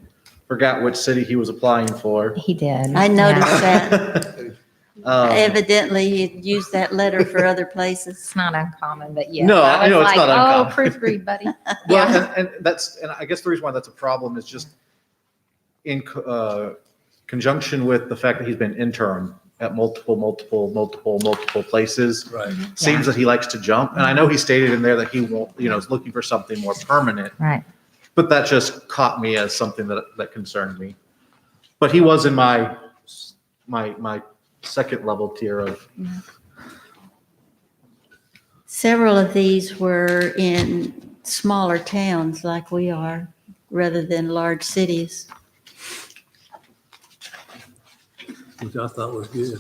forgot which city he was applying for. He did. I noticed that. Evidently, he used that letter for other places. It's not uncommon, but yeah. No, I I know was it's like, not uncommon. oh, proofread, buddy. Well, and I guess the reason why that's a problem is just in conjunction with the fact that he's been interim at multiple places. Right. Seems that he likes to jump. And I know he stated in there that he won't, is looking for something more permanent. Right. But that just caught me as something that concerned me. But he was in my second level tier of. Several of these were in smaller towns like we are, rather than large cities. which I thought was good.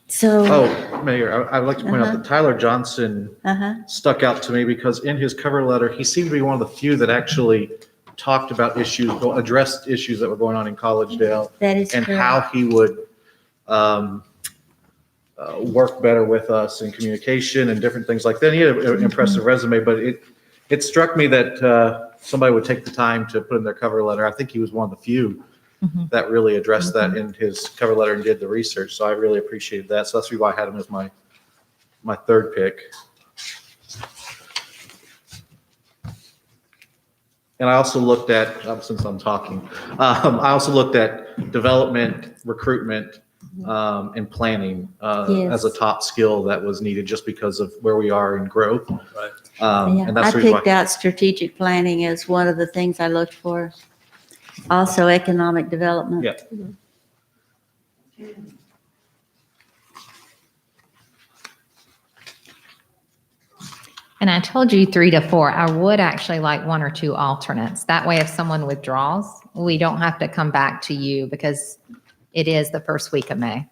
So. Oh, Mayor, I'd like to point out that Tyler Johnson stuck out to me because in his cover letter, he seemed to be one of the few that actually talked about issues, addressed issues that were going on in Collegedale. That is and correct. how he would work better with us in communication and different things like that. He had an impressive resume, but it struck me that somebody would take the time to put in their cover letter. I think he was one of the few that really addressed that in his cover letter and did the research. So I really appreciated that. So that's why I had him as my third pick. And I also looked at, since I'm talking, I also looked at development, recruitment, and planning as a top skill that was needed just because of where we are in growth. Right. Yeah, And that's I the reason picked why. out strategic planning as one of the things I looked for. Also economic development. Yeah. And I told you 3 to 4. I would actually like 1 or 2 alternates. That way, if someone withdraws, we don't have to come back to you because it is the first week of May.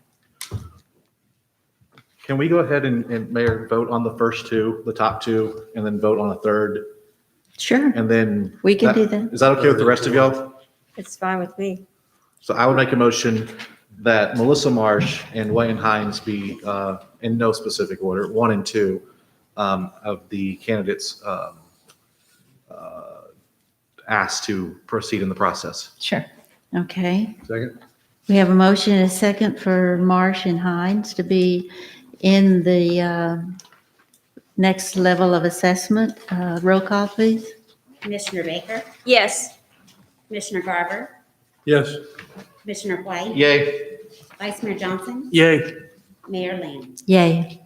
Can we go ahead and Mayor, vote on the first two, the top two, and then vote on a third? Sure. And then. We can do that. Is that okay with the rest of y'all? It's fine with me. So I would make a motion that Melissa Marsh and Wayne Hines be, in no specific order, 1 and 2 of the candidates asked to proceed in the process. Sure. Okay. Second. We have a motion and a second for Marsh and Hines to be in the next level of assessment. Roll call, please. Commissioner Baker, Yes. Commissioner Garber, Yes. Commissioner White, Yay. Vice Mayor Johnson, Yay. Mayor Lamb. Yay.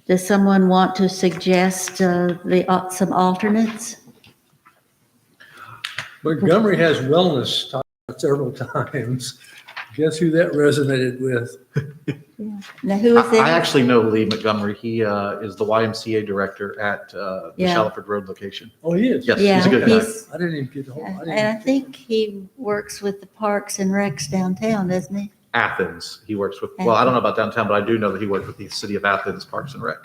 Does someone want to suggest some alternates? Montgomery has wellness taught several times. Guess who that resonated with? Now, who is I it? actually know Lee Montgomery. He is the YMCA director at the Yeah. Shallowford Road location. Oh, he is? Yes, Yeah, he's a good guy. he's- I didn't even get the whole. And I think he works with the Parks and Recs downtown, doesn't he? Athens, he works with, well, I don't know about downtown, but I do know that he worked with the city of Athens Parks and Rec.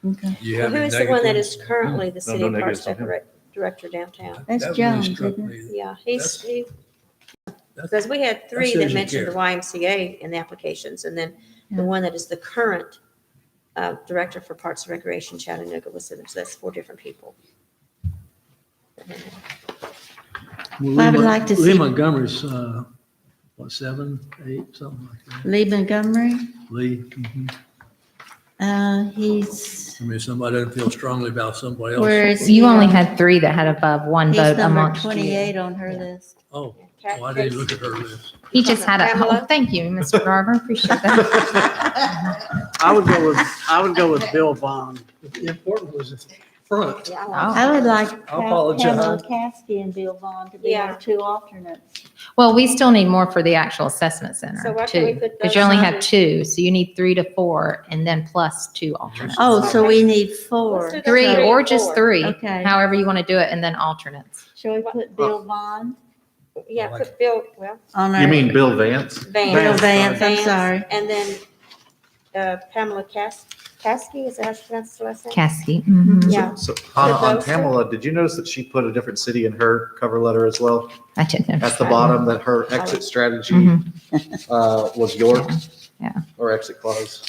Okay. Well, who is the one that is currently the No, city no of Parks negatives on him. Director downtown? That's That really Jones, struck isn't me. it? Yeah, That's- because we had three shows that you mentioned care. the YMCA in the applications, and then the Yeah. one that is the current Director for Parks and Recreation, Chattanooga, was in it. So that's 4 different people. Well, I would like to Lee see- Montgomery's, what, 7, 8, something like that. Lee Montgomery, Lee. he's, I mean, somebody doesn't feel strongly about somebody else. where is he? You only on? had 3 that had above 1 He's vote number amongst you. 28 on her list. Oh, well, I didn't look at her list. He just had a, Pamela? oh, thank you, Mr. Garber, appreciate that. I would go with Bill Vaughn. The important was the front. Yeah, I would like I apologize. Pamela Caskey and Bill Vaughn to be Yeah. our 2 alternates. Well, we still need more for the actual assessment So center why can't we too, put because those you only on have there? 2, so you need 3 to 4, and then plus 2 alternates. Oh, so we need 4. Let's do 3 3 or and just 4. 3, Okay. however you want to do it, and then alternates. Shall we put Bill Vaughn Yeah, put Bill, well, on our? You mean Bill Vance? Vance. Vance, I'm sorry. And then Pamela Caskey, is that how you pronounce the last name? Caskey. Mhm. Yeah. So on those two? Pamela, did you notice that she put a different city in her cover letter as well? I didn't notice At the that. bottom, that her exit strategy was York? Yeah. Or exit clause,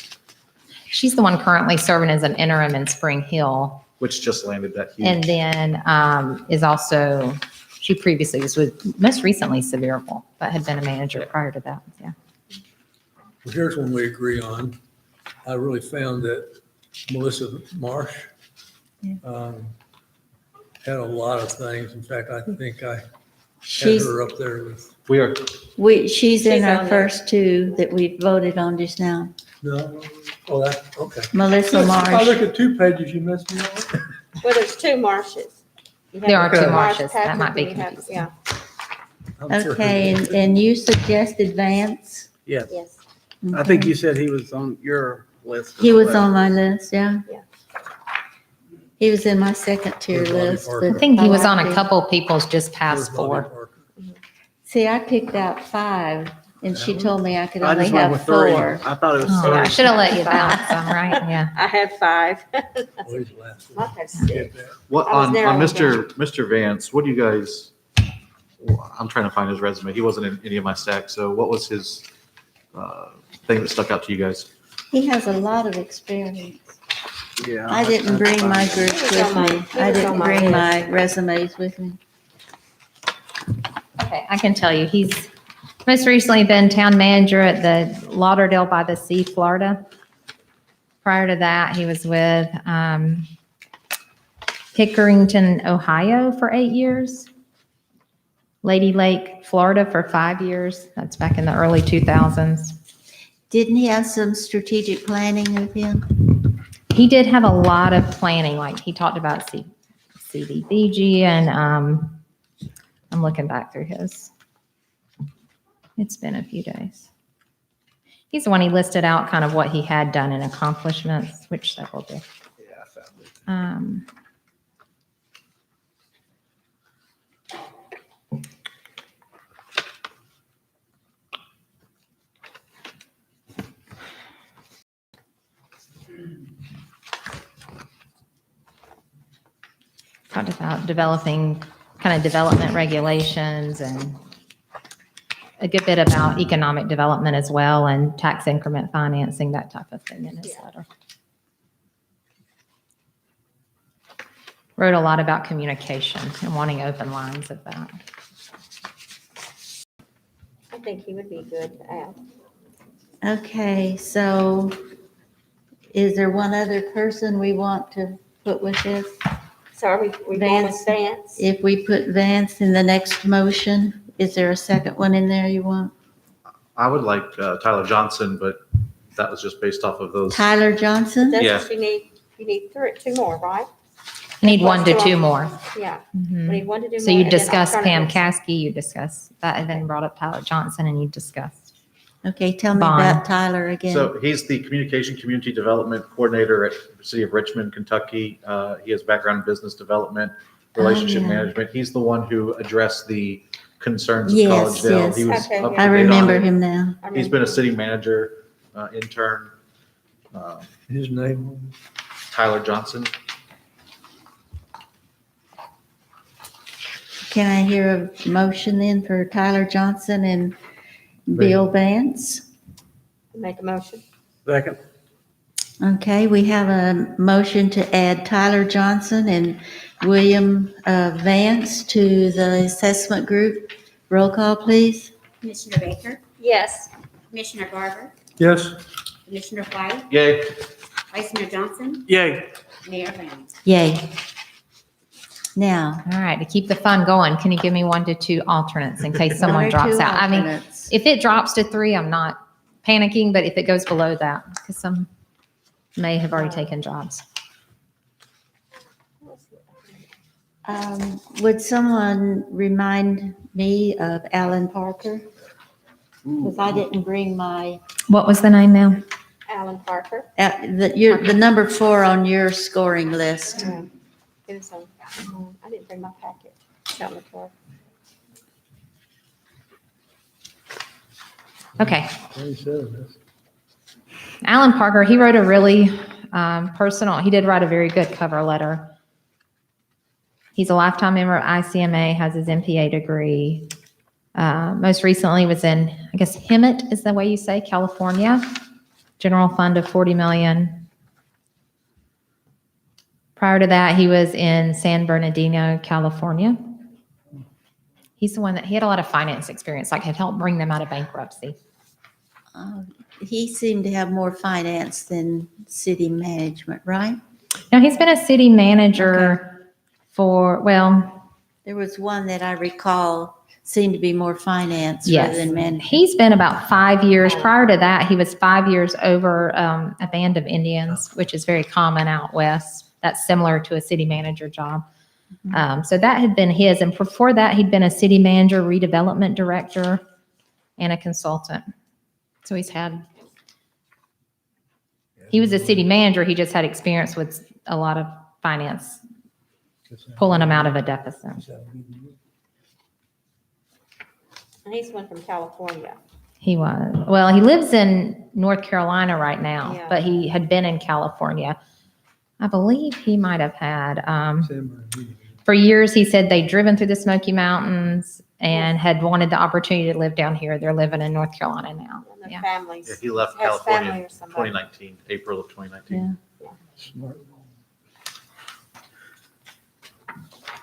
She's the one currently serving as an interim in Spring Hill, which just landed that huge. and then is also, she previously was with, most recently Sevierville, but had been a manager prior to that, yeah. Well, here's one we agree on. I really found that Melissa Marsh had a lot of things. In fact, I think I had She's, her up there with, she's in She's our on there. first 2 that we voted on just now. no, oh, that, okay. Melissa If I Marsh. look at 2 pages, you missed me on. Well, there's 2 marshes. You have There are 2 Marsh marshes, that Patrick, might be and you have- confusing. Yeah, I'm sure. Okay, and you suggested Vance? Yes. yes. I think you said he was on your list. as He was well. on my list, yeah. Yeah. He was in my second tier Where's Bobby list. Parker? but I think he was on liked a him. couple people's just past Where's Bobby 4. Parker? See, I picked out 5, and she told me I could I only just went have with 3. 4. I thought it was Oh, I 3. should have let you bounce some, right? Yeah. I had 5. Always last. Might have 6. Get that. What, I was on narrowing Mr. Vance, what do you guys, I'm trying to find his resume. He wasn't in any of my stacks, so what was his thing that stuck out to you guys? He has a lot of experience. Yeah. I didn't bring my group He was with on my- me. he I was didn't on my bring list. my resumes with me. Okay, I can tell you, he's most recently been town manager at the Lauderdale by the Sea, Florida. Prior to that, he was with Pickerington, Ohio for 8 years. Lady Lake, Florida for 5 years. That's back in the early 2000s. Didn't he have some strategic planning with him? He did have a lot of planning, like he talked about CDBG and I'm looking back through his. It's been a few days. He's the one he listed out kind of what he had done in accomplishments, which several did. Yeah, I found it. Talked about developing kind of development regulations and a good bit about economic development as well and tax increment financing, that type of thing in his letter. Wrote a lot about communication and wanting open lines of that. think he would be good to add. Okay, so is there one other person we want to put with this? So are we going with Vance? If we put Vance in the next motion, is there a second one in there you want? I would like Tyler Johnson, but that was just based off of those. Tyler Johnson? That's Yeah. what you need two more, right? I need one to Plus two more. Yeah, Mhm. we need one to do more. So you and then discussed Pam alternatives. Caskey, you discussed that, and then brought up Tyler Johnson, and you discussed. Okay, tell me Bond. about Tyler again. So he's the Communication Community Development Coordinator at the City of Richmond, Kentucky. He has background in business development, relationship yeah. management. He's the one who addressed the concerns of Yes, Collegedale. yes. He was Okay, up to I date on remember it. him now. He's been a city manager, intern, His name? Tyler Johnson. Can I hear a motion then for Tyler Johnson and Bill Vance? Make a motion. Second. Okay, we have a motion to add Tyler Johnson and William Vance to the assessment group. Roll call, please. Commissioner Baker, Yes. Commissioner Garber, Yes. Commissioner White, Yay. Vice Mayor Johnson, Yay. Mayor Vance. Yay. Now, All right, to keep the fun going, can you give me 1 to 2 alternates in case one someone or drops two out? I mean, alternates. if it drops to 3, I'm not panicking, but if it goes below that, because some may have already taken jobs. Would someone remind me of Alan Parker? Because I didn't bring my, What was the name now? Alan Parker. the number 4 on your scoring list. Yeah. It was on, I didn't bring my packet. It's on the floor. Okay. Alan Parker, he wrote a really personal, he did write a very good cover letter. He's a lifetime member of ICMA, has his MPA degree. Most recently was in, I guess, Hemet is the way you say, California. General fund of 40 million. Prior to that, he was in San Bernardino, California. He's the one that, he had a lot of finance experience, like had helped bring them out of bankruptcy. He seemed to have more finance than city management, right? Now, he's been a city manager for, well, There was one that I recall seemed to be more finance rather yes. than management. He's been about 5 years. Prior to that, he was 5 years over a band of Indians, which is very common out west. That's similar to a city manager job. So that had been his. And before that, he'd been a city manager, redevelopment director, and a consultant. So he was a city manager. He just had experience with a lot of finance, pulling them out of a deficit. And he's one from California. He was. Well, he lives in North Carolina right now, Yeah. but he had been in California. I believe he might have had, for years, he said they'd driven through the Smoky Mountains and had wanted the opportunity to live down here. They're living in North Carolina now. And their Yeah. families. Yeah, he left has California family in or somebody. 2019, April of 2019. Yeah. Smart.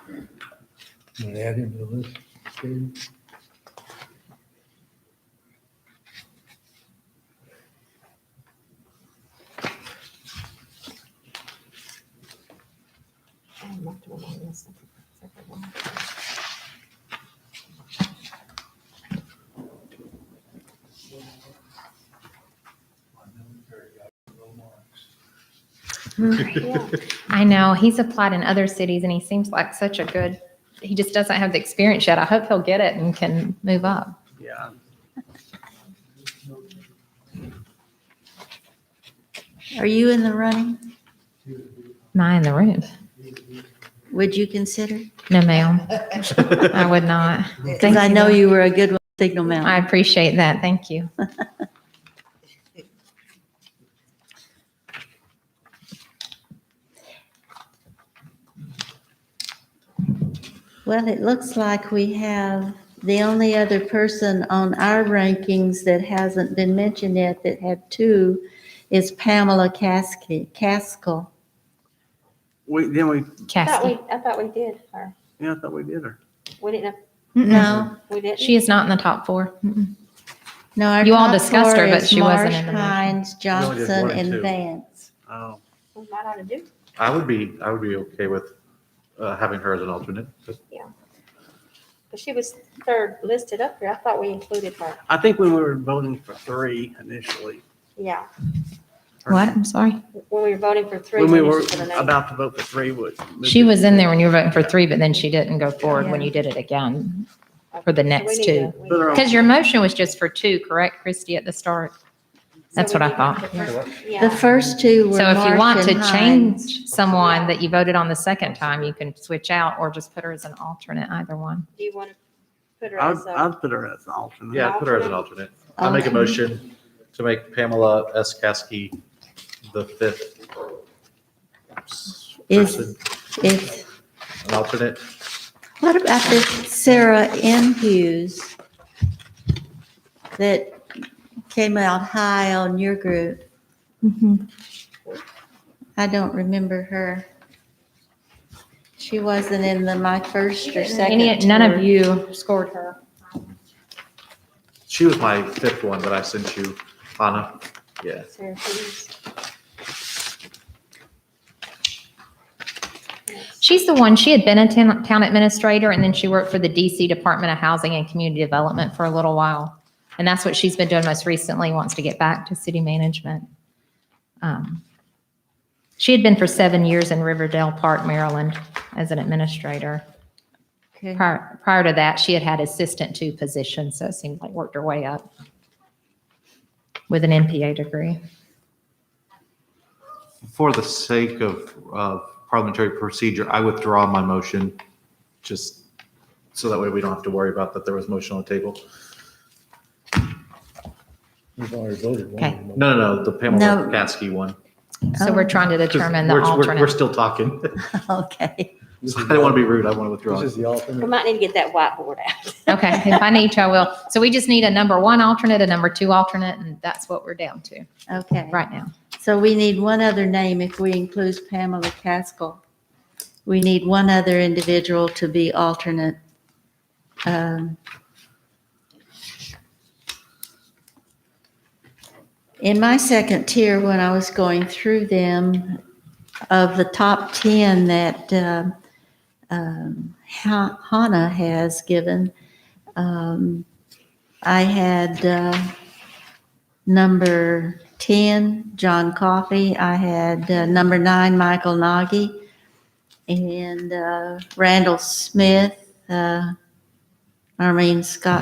Want to add him to the list, Steve? I marked him on my list. Yeah. I know. He's applied in other cities and he seems like such a good, he just doesn't have the experience yet. I hope he'll get it and can move up. Yeah. Are you in the running? Am I in the room? Would you consider? No, ma'am. I would not. Because I know you were a good one, Signal I Mountain. appreciate that. Thank you. Well, it looks like we have the only other person on our rankings that hasn't been mentioned yet that had 2 is Pamela Caskell. I thought we did her. Yeah, I thought we did her. We didn't have, No, we didn't. She is not in the top 4. Mm-mm. No, our You all top discussed her, four but is she wasn't Marsh, in the motion. Hines, We only did Johnson, one and and two. Vance. Oh, We might ought to do, I would be okay with having her as an alternate. yeah. But she was third listed up here. I thought we included her. I think when we were voting for 3 initially. Yeah, What? I'm sorry. when we were voting for three. When we were mentioned for the name. about to vote for 3 would. She was in there when you were voting for 3, but then she didn't go forward when you did it again for the So we next need 2. to- we need to- Because your motion was just for 2, correct, Christie, at the start? That's So what I we need thought. the first- Yeah. The first 2 were So if you want Marsh to and Hines. change someone that you voted on the second time, you can switch out or just put her as an alternate, either one. Do you want to put her I'd, as a? I'd put her as an alternate. Yeah, I'd put her as an alternate. I'll make a Okay. motion to make Pamela S. Caskey the 5th Is, person, is, an alternate. what about this Sarah N. Hughes that came out high on your group? I don't remember her. She wasn't in my first or second. None tour. of you scored her. She was my 5th one that I sent you, Anna. Yeah. Sarah Hughes. She's the one, she had been a town administrator, and then she worked for the DC Department of Housing and Community Development for a little while. And that's what she's been doing most recently, wants to get back to city management. She had been for 7 years in Riverdale Park, Maryland, as an administrator. Okay. Prior to that, she had had assistant 2 positions, so it seemed like worked her way up with an MPA degree. For the sake of parliamentary procedure, I withdraw my motion, just so that way we don't have to worry about that there was motion on the table. We've already voted. Okay. No, the Pamela No. Caskey one. So we're trying to 'Cause determine the we're alternate. still talking. Okay. So I don't want to be rude. I want to withdraw. This is the We alternate. might need to get that whiteboard out. Okay, if I need to, I will. So we just need a number 1 alternate, a number 2 alternate, and that's what we're down to Okay. right now. So we need one other name if we include Pamela Caskell. We need one other individual to be alternate. In my second tier, when I was going through them, of the top 10 that Hannah has given, I had number 10, John Coffey. I had number 9, Michael Nagy, and Randall Smith, Scott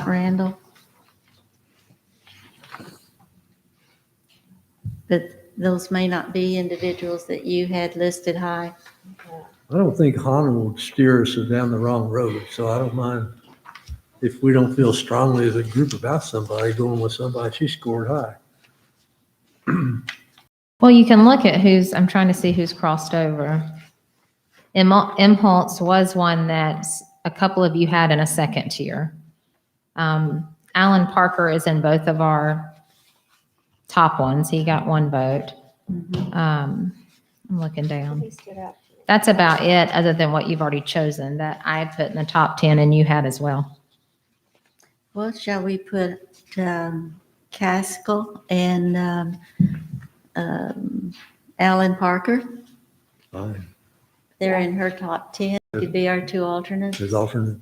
Randall. But those may not be individuals that you had listed high. I don't think Hannah will steer us down the wrong road, so I don't mind if we don't feel strongly as a group about somebody, going with somebody she scored high. Well, you can look at I'm trying to see who's crossed over. Impulse was one that a couple of you had in a second tier. Alan Parker is in both of our top ones. He got 1 vote. I'm looking down. He stood out. That's about it, other than what you've already chosen that I had put in the top 10 and you had as well. Well, shall we put Caskell and Alan Parker? Fine. They're in her top 10. Could be our 2 alternates. As alternate.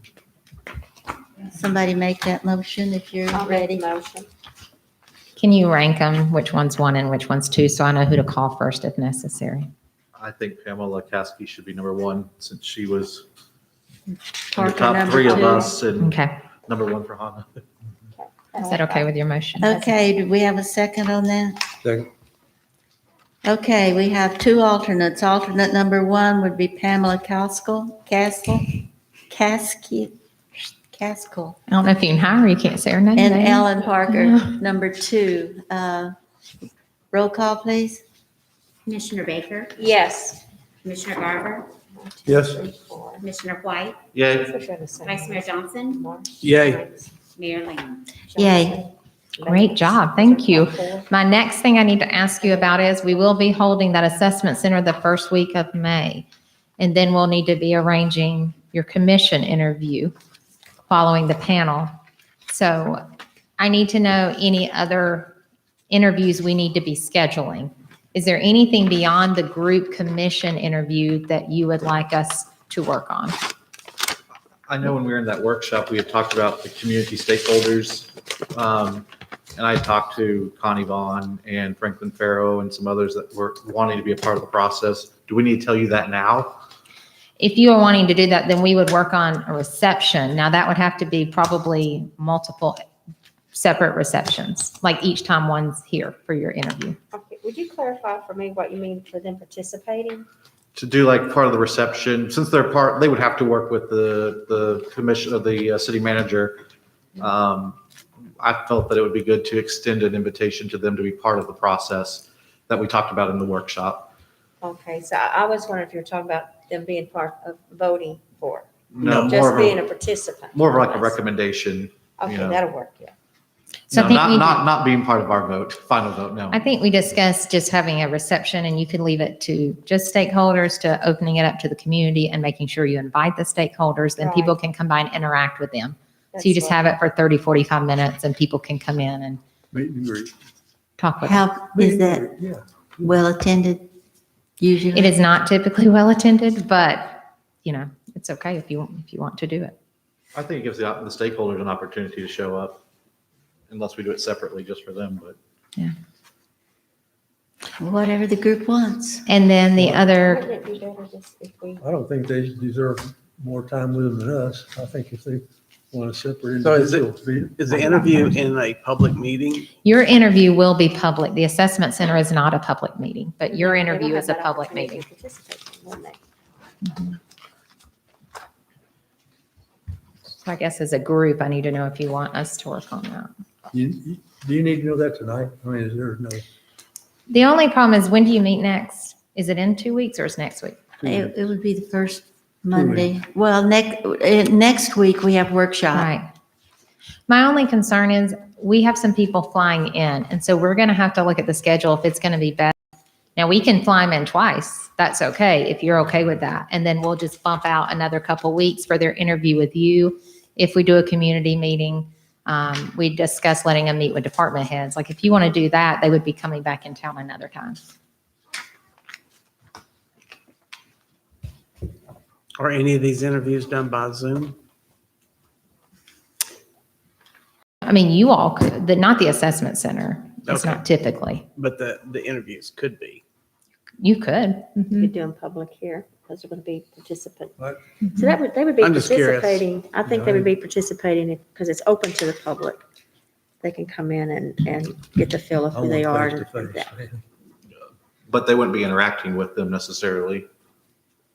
Somebody make that motion if you're I'll make ready. the motion. Can you rank them, which one's 1 and which one's 2, so I know who to call first if necessary? I think Pamela Caskey should be number 1 since she was in the Parker top number 3 of 2. us and Okay. number 1 for Hannah. Is that okay with your motion? Okay, do we have a second on that? Second. Okay, we have 2 alternates. Alternate number 1 would be Pamela Caskell. I don't know if you can hire her, you can't say her name. And Diane. Alan Parker, number 2. Roll call, please. Commissioner Baker, Yes. Commissioner Garber, Yes. Commissioner White, Yay. Vice Mayor Johnson, Yay. Mayor Layland. Yay. Great job, thank you. My next thing I need to ask you about is we will be holding that assessment center the first week of May. And then we'll need to be arranging your commission interview following the panel. So I need to know any other interviews we need to be scheduling. Is there anything beyond the group commission interview that you would like us to work on? I know when we were in that workshop, we had talked about the community stakeholders. And I talked to Connie Vaughn and Franklin Farrow and some others that were wanting to be a part of the process. Do we need to tell you that now? If you are wanting to do that, then we would work on a reception. Now, that would have to be probably multiple separate receptions, like each time one's here for your interview. Okay, would you clarify for me what you mean for them participating? To do like part of the reception, since they're part, they would have to work with the commission of the city manager. I felt that it would be good to extend an invitation to them to be part of the process that we talked about in the workshop. Okay, so I was wondering if you were talking about them being part of voting for. No, Just more of being a, a participant. more of like a recommendation. Okay, you know. that'll work, yeah. So I No, think not, we not being part of our vote, final vote, no. I think we discussed just having a reception, and you could leave it to just stakeholders, to opening it up to the community and making sure you invite the stakeholders, then people can come by and interact with them. So you just have it for 30, 45 minutes and people can come in and Meet and greet. talk with them. How is that Yeah. well attended usually? It is not typically well attended, but you know, it's okay if you want to do it. I think it gives the stakeholders an opportunity to show up, unless we do it separately just for them, but. Yeah. Whatever the group wants. And then the other, Wouldn't it be better just if we, I don't think they deserve more time with them than us. I think if they want to separate So is individuals. is the interview in a public meeting? your interview will be public. The assessment center is not a public meeting, but your they don't interview have is a that public opportunity meeting. to participate, wouldn't they? So I guess as a group, I need to know if you want us to work on that. Do you need to know that tonight? I mean, is there no? The only problem is, when do you meet next? Is it in 2 weeks or is next week? It would be the first Monday. Well, next week we have workshop. Right. My only concern is we have some people flying in, and so we're going to have to look at the schedule if it's going to be better. Now, we can fly them in twice. That's okay, if you're okay with that. And then we'll just bump out another couple weeks for their interview with you. If we do a community meeting, we discuss letting them meet with department heads. Like, if you want to do that, they would be coming back in town another time. Are any of these interviews done by Zoom? I mean, you all could, not the assessment center. It's Okay. not typically. But the interviews could be. You could. You're doing public here, because they're going to be participant. What? So they would be I'm just curious. participating. I think they would be participating because it's open to the public. They can come in and get the feel of I who they want are. face-to-face. and that. But they wouldn't be interacting with them necessarily.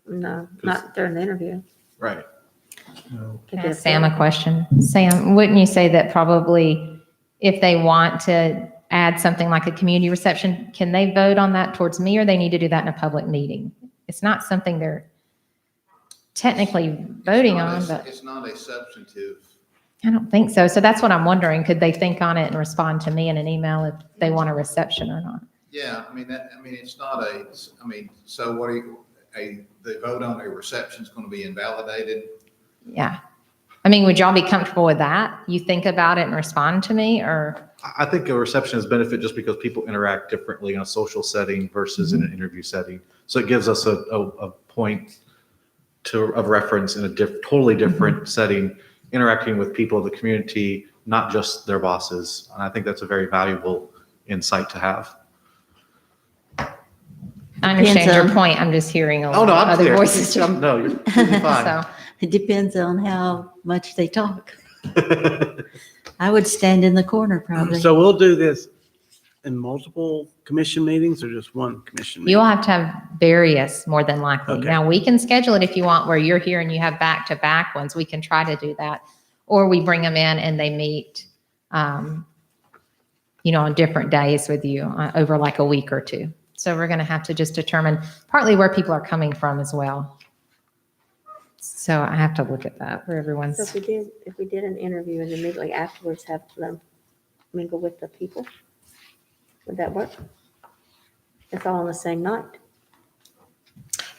No, not during the interview. Right. No. Can Ask get a Sam feel. a question. Sam, wouldn't you say that probably if they want to add something like a community reception, can they vote on that towards me, or they need to do that in a public meeting? It's not something they're technically voting on, but It's not a substantive. I don't think so. So that's what I'm wondering. Could they think on it and respond to me in an email if they want a reception or not? Yeah, it's not so what do you, the vote on a reception is going to be invalidated? Yeah. I mean, would y'all be comfortable with that? You think about it and respond to me, or? I think a reception is benefit just because people interact differently in a social setting versus in an interview setting. So it gives us a point of reference in a totally different setting, interacting with people of the community, not just their bosses. And I think that's a very valuable insight to have. I understand your Depends on- point. I'm just hearing a Oh, lot no, of I'm other clear. voices. No, you're completely fine. So, It depends on how much they talk. I would stand in the corner probably. So we'll do this in multiple commission meetings or just one commission meeting? you'll have to have various, more than likely. Okay. Now, we can schedule it if you want, where you're here and you have back-to-back ones. We can try to do that. Or we bring them in and they meet, on different days with you over like a week or two. So we're going to have to just determine partly where people are coming from as well. So I have to look at that for everyone's. So if we did an interview and immediately afterwards have them mingle with the people, would that work? It's all on the same night.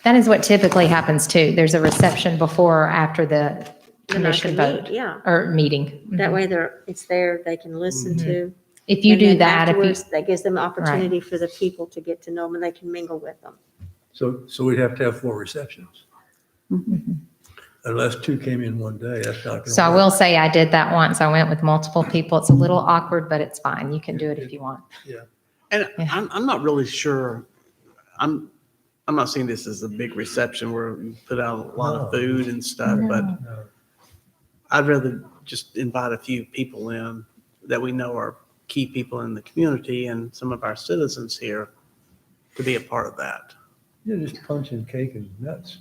That is what typically happens too. There's a reception before or after the Then I commission can meet, vote yeah. or meeting. That way it's there, they can listen to. If you and do then that, if you, afterwards, that gives them an opportunity for the people to get to know them and they can mingle with them. So we'd have to have 4 receptions. Unless 2 came in one day, that's not going to so I work. will say I did that once. I went with multiple people. It's a little awkward, but it's fine. You can do it if you want. And I'm not really sure, I'm not seeing this as a big reception where we put out a lot of food and stuff, but I'd rather just invite a few people in that we know are key people in the community and some of our citizens here to be a part of that. Yeah, just punch and cake and nuts.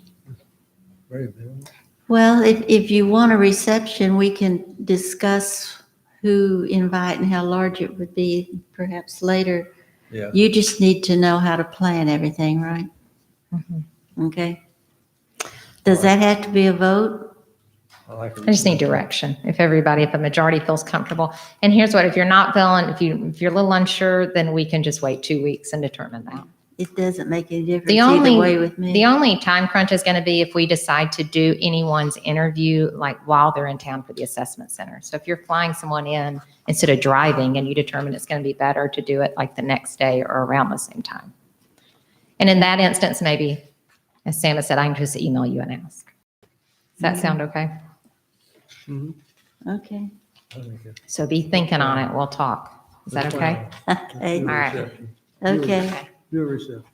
Very minimal. Well, if you want a reception, we can discuss who invite and how large it would be perhaps later. Yeah. You just need to know how to plan everything, right? Okay. Does that have to be a vote? I just need direction. If the majority feels comfortable. And here's what, if you're not feeling, if you're a little unsure, then we can just wait 2 weeks and determine that. It doesn't make any difference The either way with me. the only time crunch is going to be if we decide to do anyone's interview, like while they're in town for the assessment center. So if you're flying someone in instead of driving and you determine it's going to be better to do it like the next day or around the same time. And in that instance, maybe, as Sam has said, I can just email you and ask. Does that sound okay? Okay. So be thinking on it. We'll talk. Is that okay? Okay. All right. Okay. Do a reception.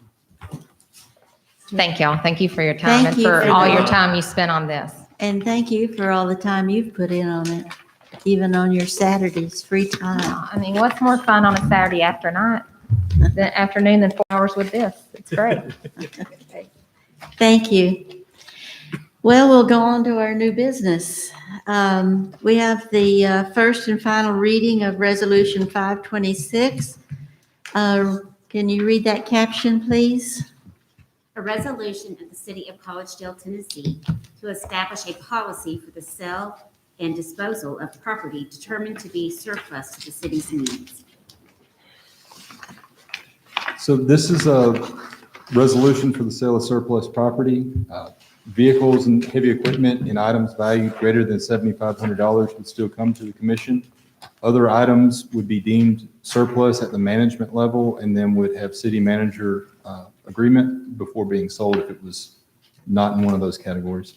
Thank y'all. Thank you for your time Thank and you for for all your that. time you spent on this. And thank you for all the time you've put in on it, even on your Saturdays, free time. I mean, what's more fun on a Saturday afternoon than 4 hours with this? It's great. Thank you. Well, we'll go on to our new business. We have the first and final reading of Resolution 526. Can you read that caption, please? A resolution of the City of Collegedale, Tennessee, to establish a policy for the sale and disposal of property determined to be surplus to the city's needs. So this is a resolution for the sale of surplus property. Vehicles and heavy equipment and items valued greater than $7,500 would still come to the commission. Other items would be deemed surplus at the management level and then would have city manager agreement before being sold if it was not in one of those categories.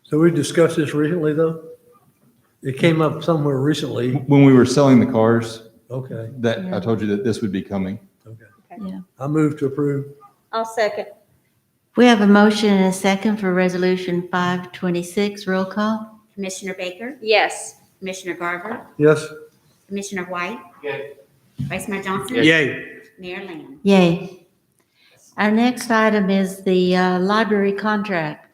So we discussed this recently, though? It came up somewhere recently. When we were selling the cars, Okay. that I told you that this would be coming. Yeah. I move to approve. I'll second. We have a motion and a second for Resolution 526. Roll call. Commissioner Baker? Yes. Commissioner Garver? Yes. Commissioner White? Yay. Vice Mayor Johnson? Yay. Mayor Lamb? Yay. Our next item is the library contract.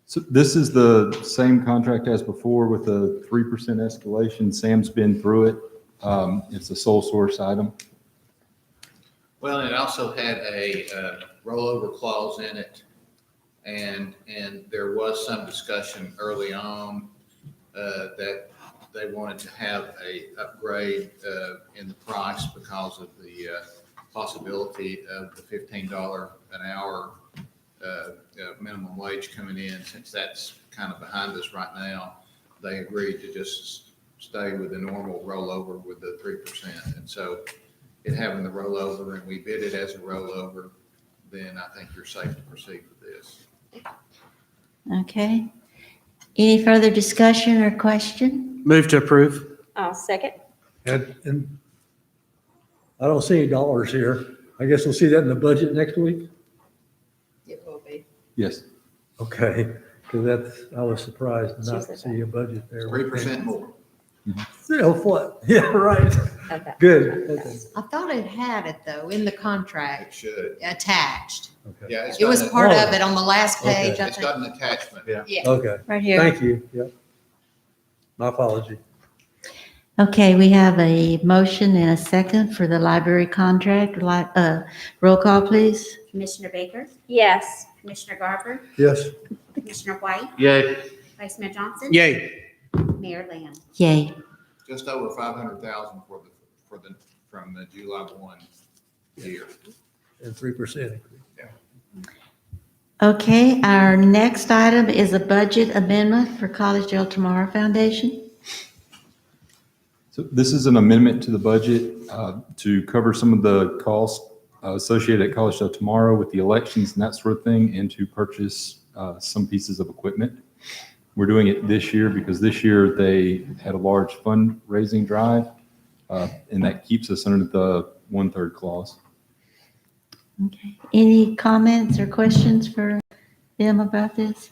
So this is the same contract as before with a 3% escalation. Sam's been through it. It's a sole source item. Well, it also had a rollover clause in it. And there was some discussion early on that they wanted to have a upgrade in the price because of the possibility of the $15 an hour minimum wage coming in. Since that's kind of behind us right now, they agreed to just stay with the normal rollover with the 3%. And so it having the rollover and we bid it as a rollover, then I think you're safe to proceed with this. Okay. Any further discussion or question? Move to approve. I'll second. And I don't see any dollars here. I guess we'll see that in the budget next week? It will be. Yes. Okay, because I was surprised not to see a budget there. 3% more. Yeah, what? Yeah, right. Okay. Good. Okay. I thought it had it though, in the It contract, should. attached. Okay. Yeah, It was got an- part of it on the last Okay. page, I It's got think. an attachment. Yeah. Yeah. Okay. Right here. Thank you. Yep. My apology. Okay, we have a motion and a second for the library contract. Roll call, please. Commissioner Baker? Yes. Commissioner Garver? Yes. Commissioner White? Yay. Vice Mayor Johnson? Yay. Mayor Lamb? Yay. Just over 500,000 from the July 1 year. And 3% increase. Okay, our next item is a budget amendment for Collegedale Tomorrow Foundation. So this is an amendment to the budget to cover some of the costs associated at Collegedale tomorrow with the elections and that sort of thing, and to purchase some pieces of equipment. We're doing it this year because this year they had a large fundraising drive, and that keeps us under the 1/3 clause. Okay. Any comments or questions for them about this?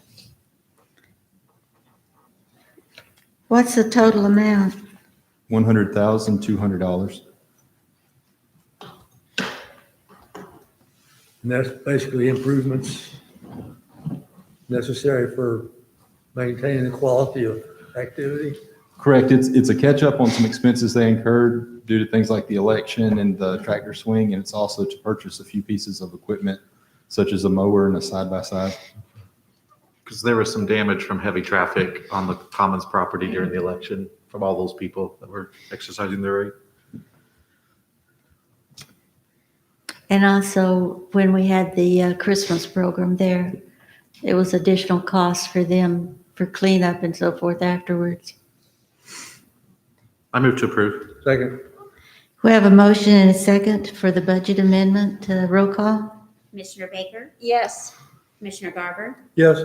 What's the total amount? $100,200. And that's basically improvements necessary for maintaining the quality of activity. Correct. It's a catch up on some expenses they incurred due to things like the election and the tractor swing, and it's also to purchase a few pieces of equipment such as a mower and a side-by-side. Because there was some damage from heavy traffic on the Commons property during the election from all those people that were exercising their right. And also, when we had the Christmas program there, it was additional costs for them for cleanup and so forth afterwards. I move to approve. Second. We have a motion and a second for the budget amendment. Roll call? Commissioner Baker? Yes. Commissioner Garber? Yes.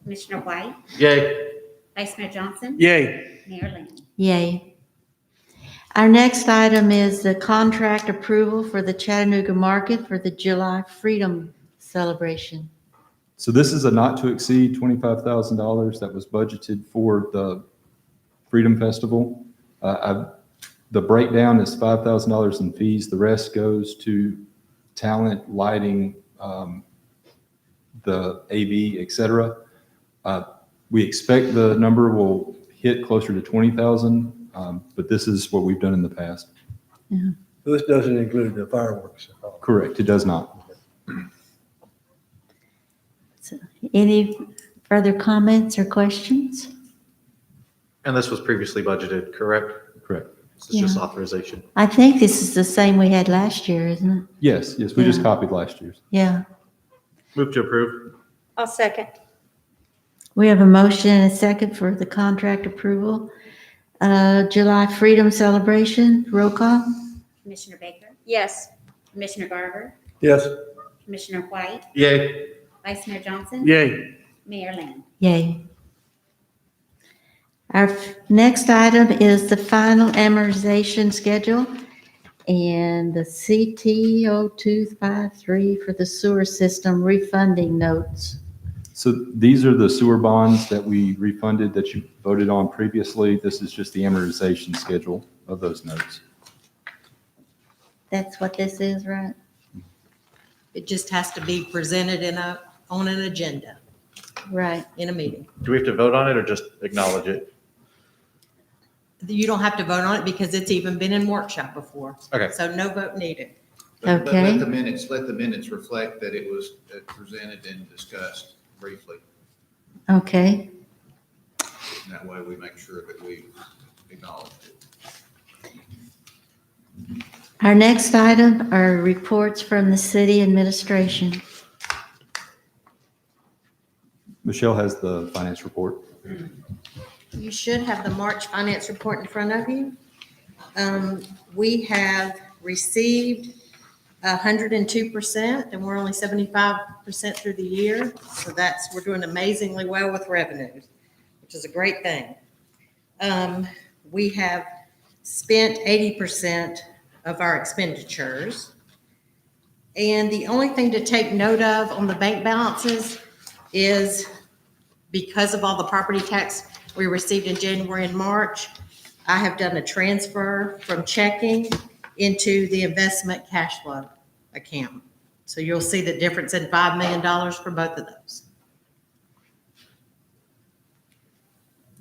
Commissioner White? Yay. Vice Mayor Johnson? Yay. Mayor Layland? Yay. Our next item is the contract approval for the Chattanooga market for the July Freedom Celebration. So this is a not to exceed $25,000 that was budgeted for the Freedom Festival. The breakdown is $5,000 in fees. The rest goes to talent, lighting, the AV, et cetera. We expect the number will hit closer to 20,000, but this is what we've done in the past. Yeah. So this doesn't include the fireworks. Correct, it does not. So, any further comments or questions? And this was previously budgeted, correct? Correct. This is just Yeah. authorization. I think this is the same we had last year, isn't it? Yes, we just Yeah. copied last year's. Yeah. Move to approve. I'll second. We have a motion and a second for the contract approval. July Freedom Celebration, roll call? Commissioner Baker? Yes. Commissioner Garber? Yes. Commissioner White? Yay. Vice Mayor Johnson? Yay. Mayor Layland? Yay. Our next item is the final amortization schedule and the CT 0253 for the sewer system refunding notes. So these are the sewer bonds that we refunded that you voted on previously. This is just the amortization schedule of those notes. That's what this is, right? It just has to be presented on an agenda Right. in a meeting. Do we have to vote on it or just acknowledge it? You don't have to vote on it because it's even been in workshop before. Okay. So no vote needed. But Okay. let the minutes reflect that it was presented and discussed briefly. Okay. And that way we make sure that we acknowledge it. Our next item are reports from the city administration. Michelle has the finance report. You should have the March finance report in front of you. We have received 102%, and we're only 75% through the year. So we're doing amazingly well with revenues, which is a great thing. We have spent 80% of our expenditures. And the only thing to take note of on the bank balances is because of all the property tax we received in January and March, I have done a transfer from checking into the investment cash flow account. So you'll see the difference in $5 million for both of those.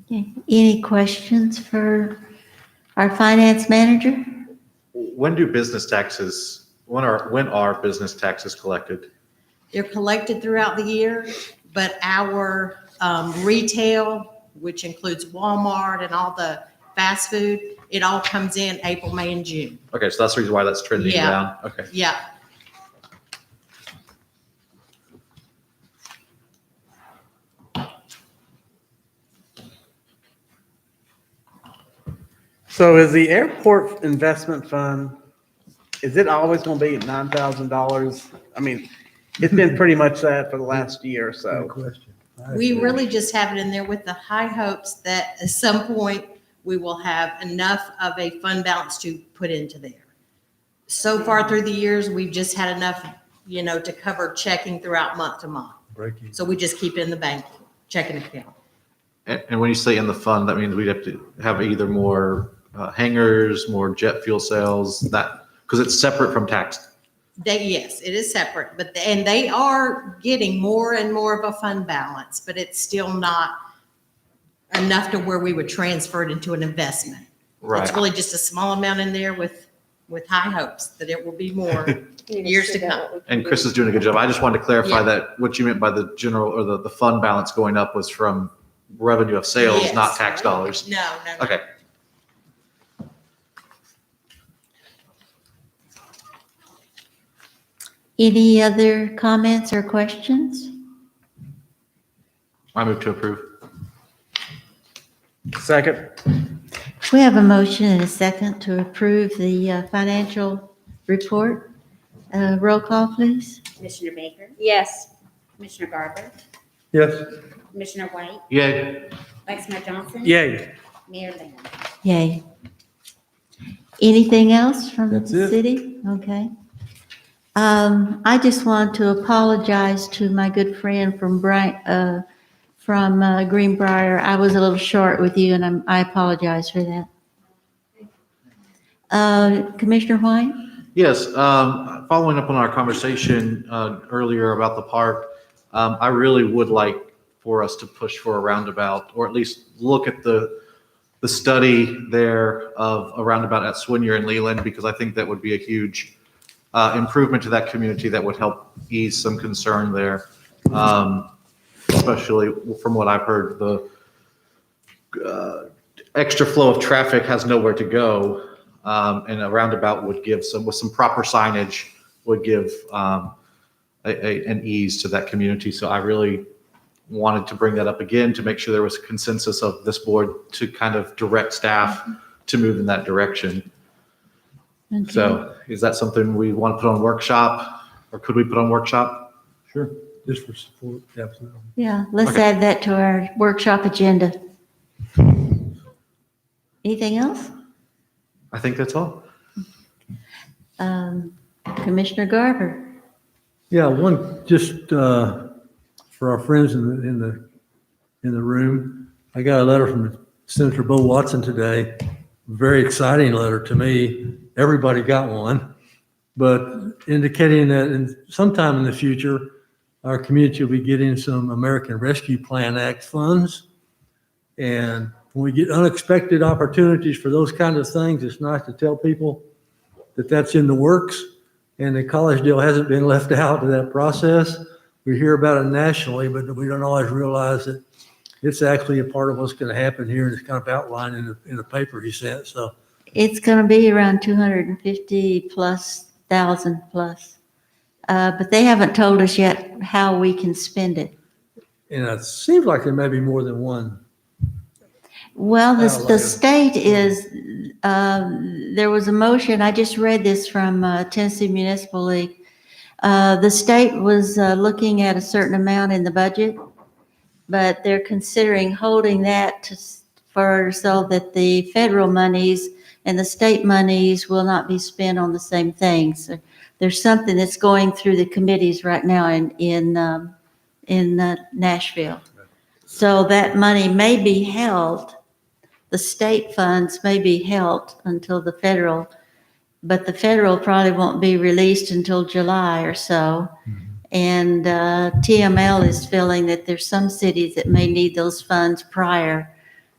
Okay. Any questions for our finance manager? When do business taxes, when are business taxes collected? They're collected throughout the year, but our retail, which includes Walmart and all the fast food, it all comes in April, May, and June. Okay, so that's the reason why that's trending Yeah. down. Okay. Yeah. So is the airport investment fund, is it always going to be $9,000? I mean, it's been pretty much that for the last year or Good so. question. We really just have it in there with the high hopes that at some point we will have enough of a fund balance to put into there. So far through the years, we've just had enough, to cover checking throughout month to month. Breaking. So we just keep it in the bank checking account. And when you say in the fund, that means we'd have to have either more hangars, more jet fuel sales, because it's separate from tax. Yes, it is separate, and they are getting more and more of a fund balance, but it's still not enough to where we would transfer it into an investment. It's really just a small amount in there with high hopes that it will be more years to come. And Chris is doing a good job. I just wanted to clarify Yeah. that what you meant by the general or the fund balance going up was from revenue of sales, Yes. not tax dollars. No. Okay. Any other comments or questions? I move to approve. Second. We have a motion and a second to approve the financial report. Roll call, please. Commissioner Baker? Yes. Commissioner Garber? Yes. Commissioner White? Yay. Vice Mayor Johnson? Yay. Mayor Lamb? Yay. Anything else from That's the it. city? Okay. I just want to apologize to my good friend from Greenbrier. I was a little short with you, and I apologize for that. Commissioner White? Yes, following up on our conversation earlier about the park, I really would like for us to push for a roundabout, or at least look at the study there of a roundabout at Swinier and Leland, because I think that would be a huge improvement to that community that would help ease some concern there. Especially from what I've heard, the extra flow of traffic has nowhere to go. And a roundabout would give with some proper signage, would give an ease to that community. So I really wanted to bring that up again to make sure there was a consensus of this board to kind of direct staff to move in that direction. Okay. So is that something we want to put on workshop, or could we put on workshop? Sure. Just for support, absolutely. Yeah, let's Okay. add that to our workshop agenda. Anything else? I think that's all. Commissioner Garber? Yeah, one, just for our friends in the room, I got a letter from Senator Bo Watson today. Very exciting letter to me. Everybody got one, but indicating that sometime in the future, our community will be getting some American Rescue Plan Act funds. And when we get unexpected opportunities for those kind of things, it's nice to tell people that that's in the works, and that Collegedale hasn't been left out of that process. We hear about it nationally, but we don't always realize that it's actually a part of what's going to happen here, and it's kind of outlined in the paper he sent. So It's going to be around 250,000 plus. But they haven't told us yet how we can spend it. and it seems like there may be more than one. Well, the Outlay. state is, there was a motion, I just read this from Tennessee Municipal League. The state was looking at a certain amount in the budget, but they're considering holding that so that the federal monies and the state monies will not be spent on the same things. So there's something that's going through the committees right now in Nashville. So that money may be held, the state funds may be held until the federal, but the federal probably won't be released until July or so. And TML is feeling that there's some cities that may need those funds prior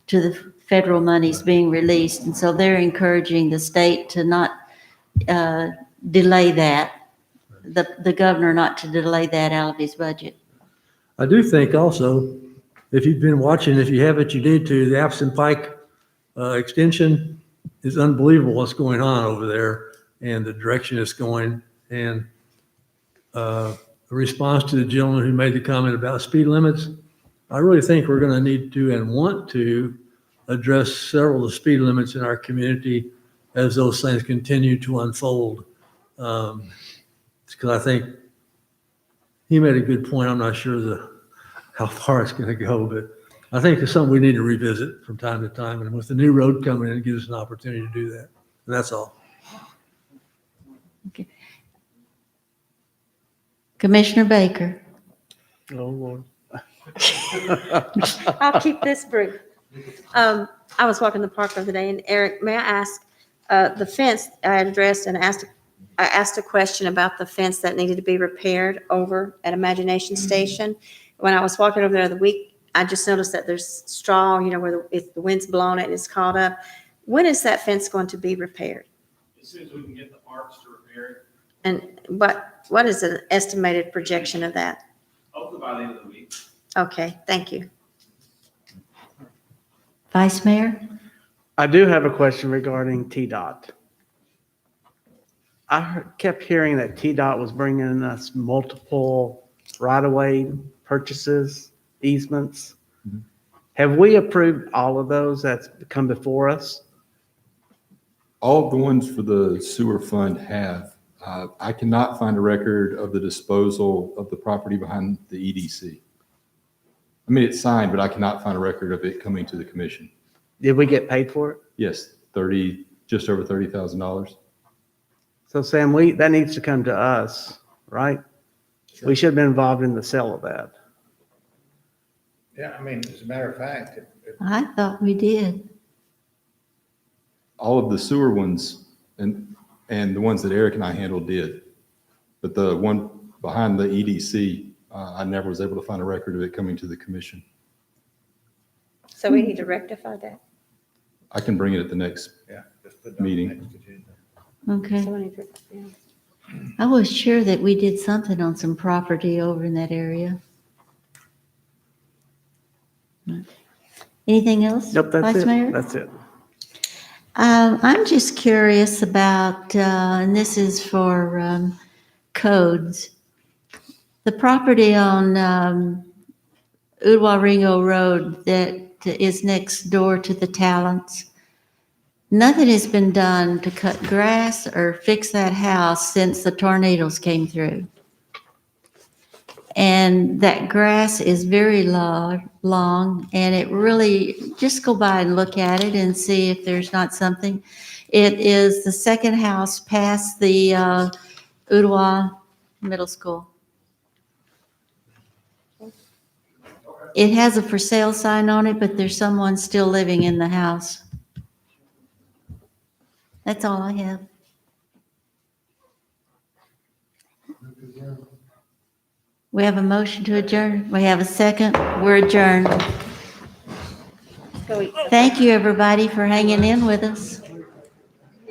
to the federal monies being released. And so they're encouraging the state to not delay that, the governor not to delay that out of his budget. I do think also, if you've been watching, if you haven't, you need to, the Appleton Pike extension is unbelievable what's going on over there and the direction it's going. And a response to the gentleman who made the comment about speed limits, I really think we're going to need to and want to address several of the speed limits in our community as those things continue to unfold. Because I think he made a good point. I'm not sure how far it's going to go, but I think it's something we need to revisit from time to time. And with the new road coming in, it gives us an opportunity to do that. And that's all. Okay. Commissioner Baker. Oh, Lord. I'll keep this brief. I was walking the park the other day, and Eric, may I ask, the fence I had addressed and I asked a question about the fence that needed to be repaired over at Imagination Station. When I was walking over there the week, I just noticed that there's straw, where if the wind's blown it and it's caught up. When is that fence going to be repaired? As soon as we can get the parts to repair it, And what is an estimated projection of that? hopefully by the end of the week. Okay, thank you. Vice Mayor? I do have a question regarding TDOT. Kept hearing that TDOT was bringing us multiple right-of-way purchases, easements. Have we approved all of those that's come before us? All of the ones for the sewer fund have. I cannot find a record of the disposal of the property behind the EDC. I mean, it's signed, but I cannot find a record of it coming to the commission. Did we get paid for it? Yes, just over $30,000. So Sam, that needs to come to us, right? We should have been involved in the sale of that. Yeah, I mean, as a matter of fact, I thought we did. All of the sewer ones and the ones that Eric and I handled did. But the one behind the EDC, I never was able to find a record of it coming to the commission. So we need to rectify that. I can bring it at the next meeting. Okay. So we need to- yeah. I was sure that we did something on some property over in that area. Anything else? Nope, that's Vice it. Mayor? That's it. I'm just curious about, and this is for codes. The property on Udawaringo Road that is next door to the Talents. Nothing has been done to cut grass or fix that house since the tornadoes came through. And that grass is very long, and it really, just go by and look at it and see if there's not something. It is the second house past the Udawa Middle School. It has a for sale sign on it, but there's someone still living in the house. That's all I have. We have a motion to adjourn. We have a second. We're adjourned. Thank you, everybody, for hanging in with us.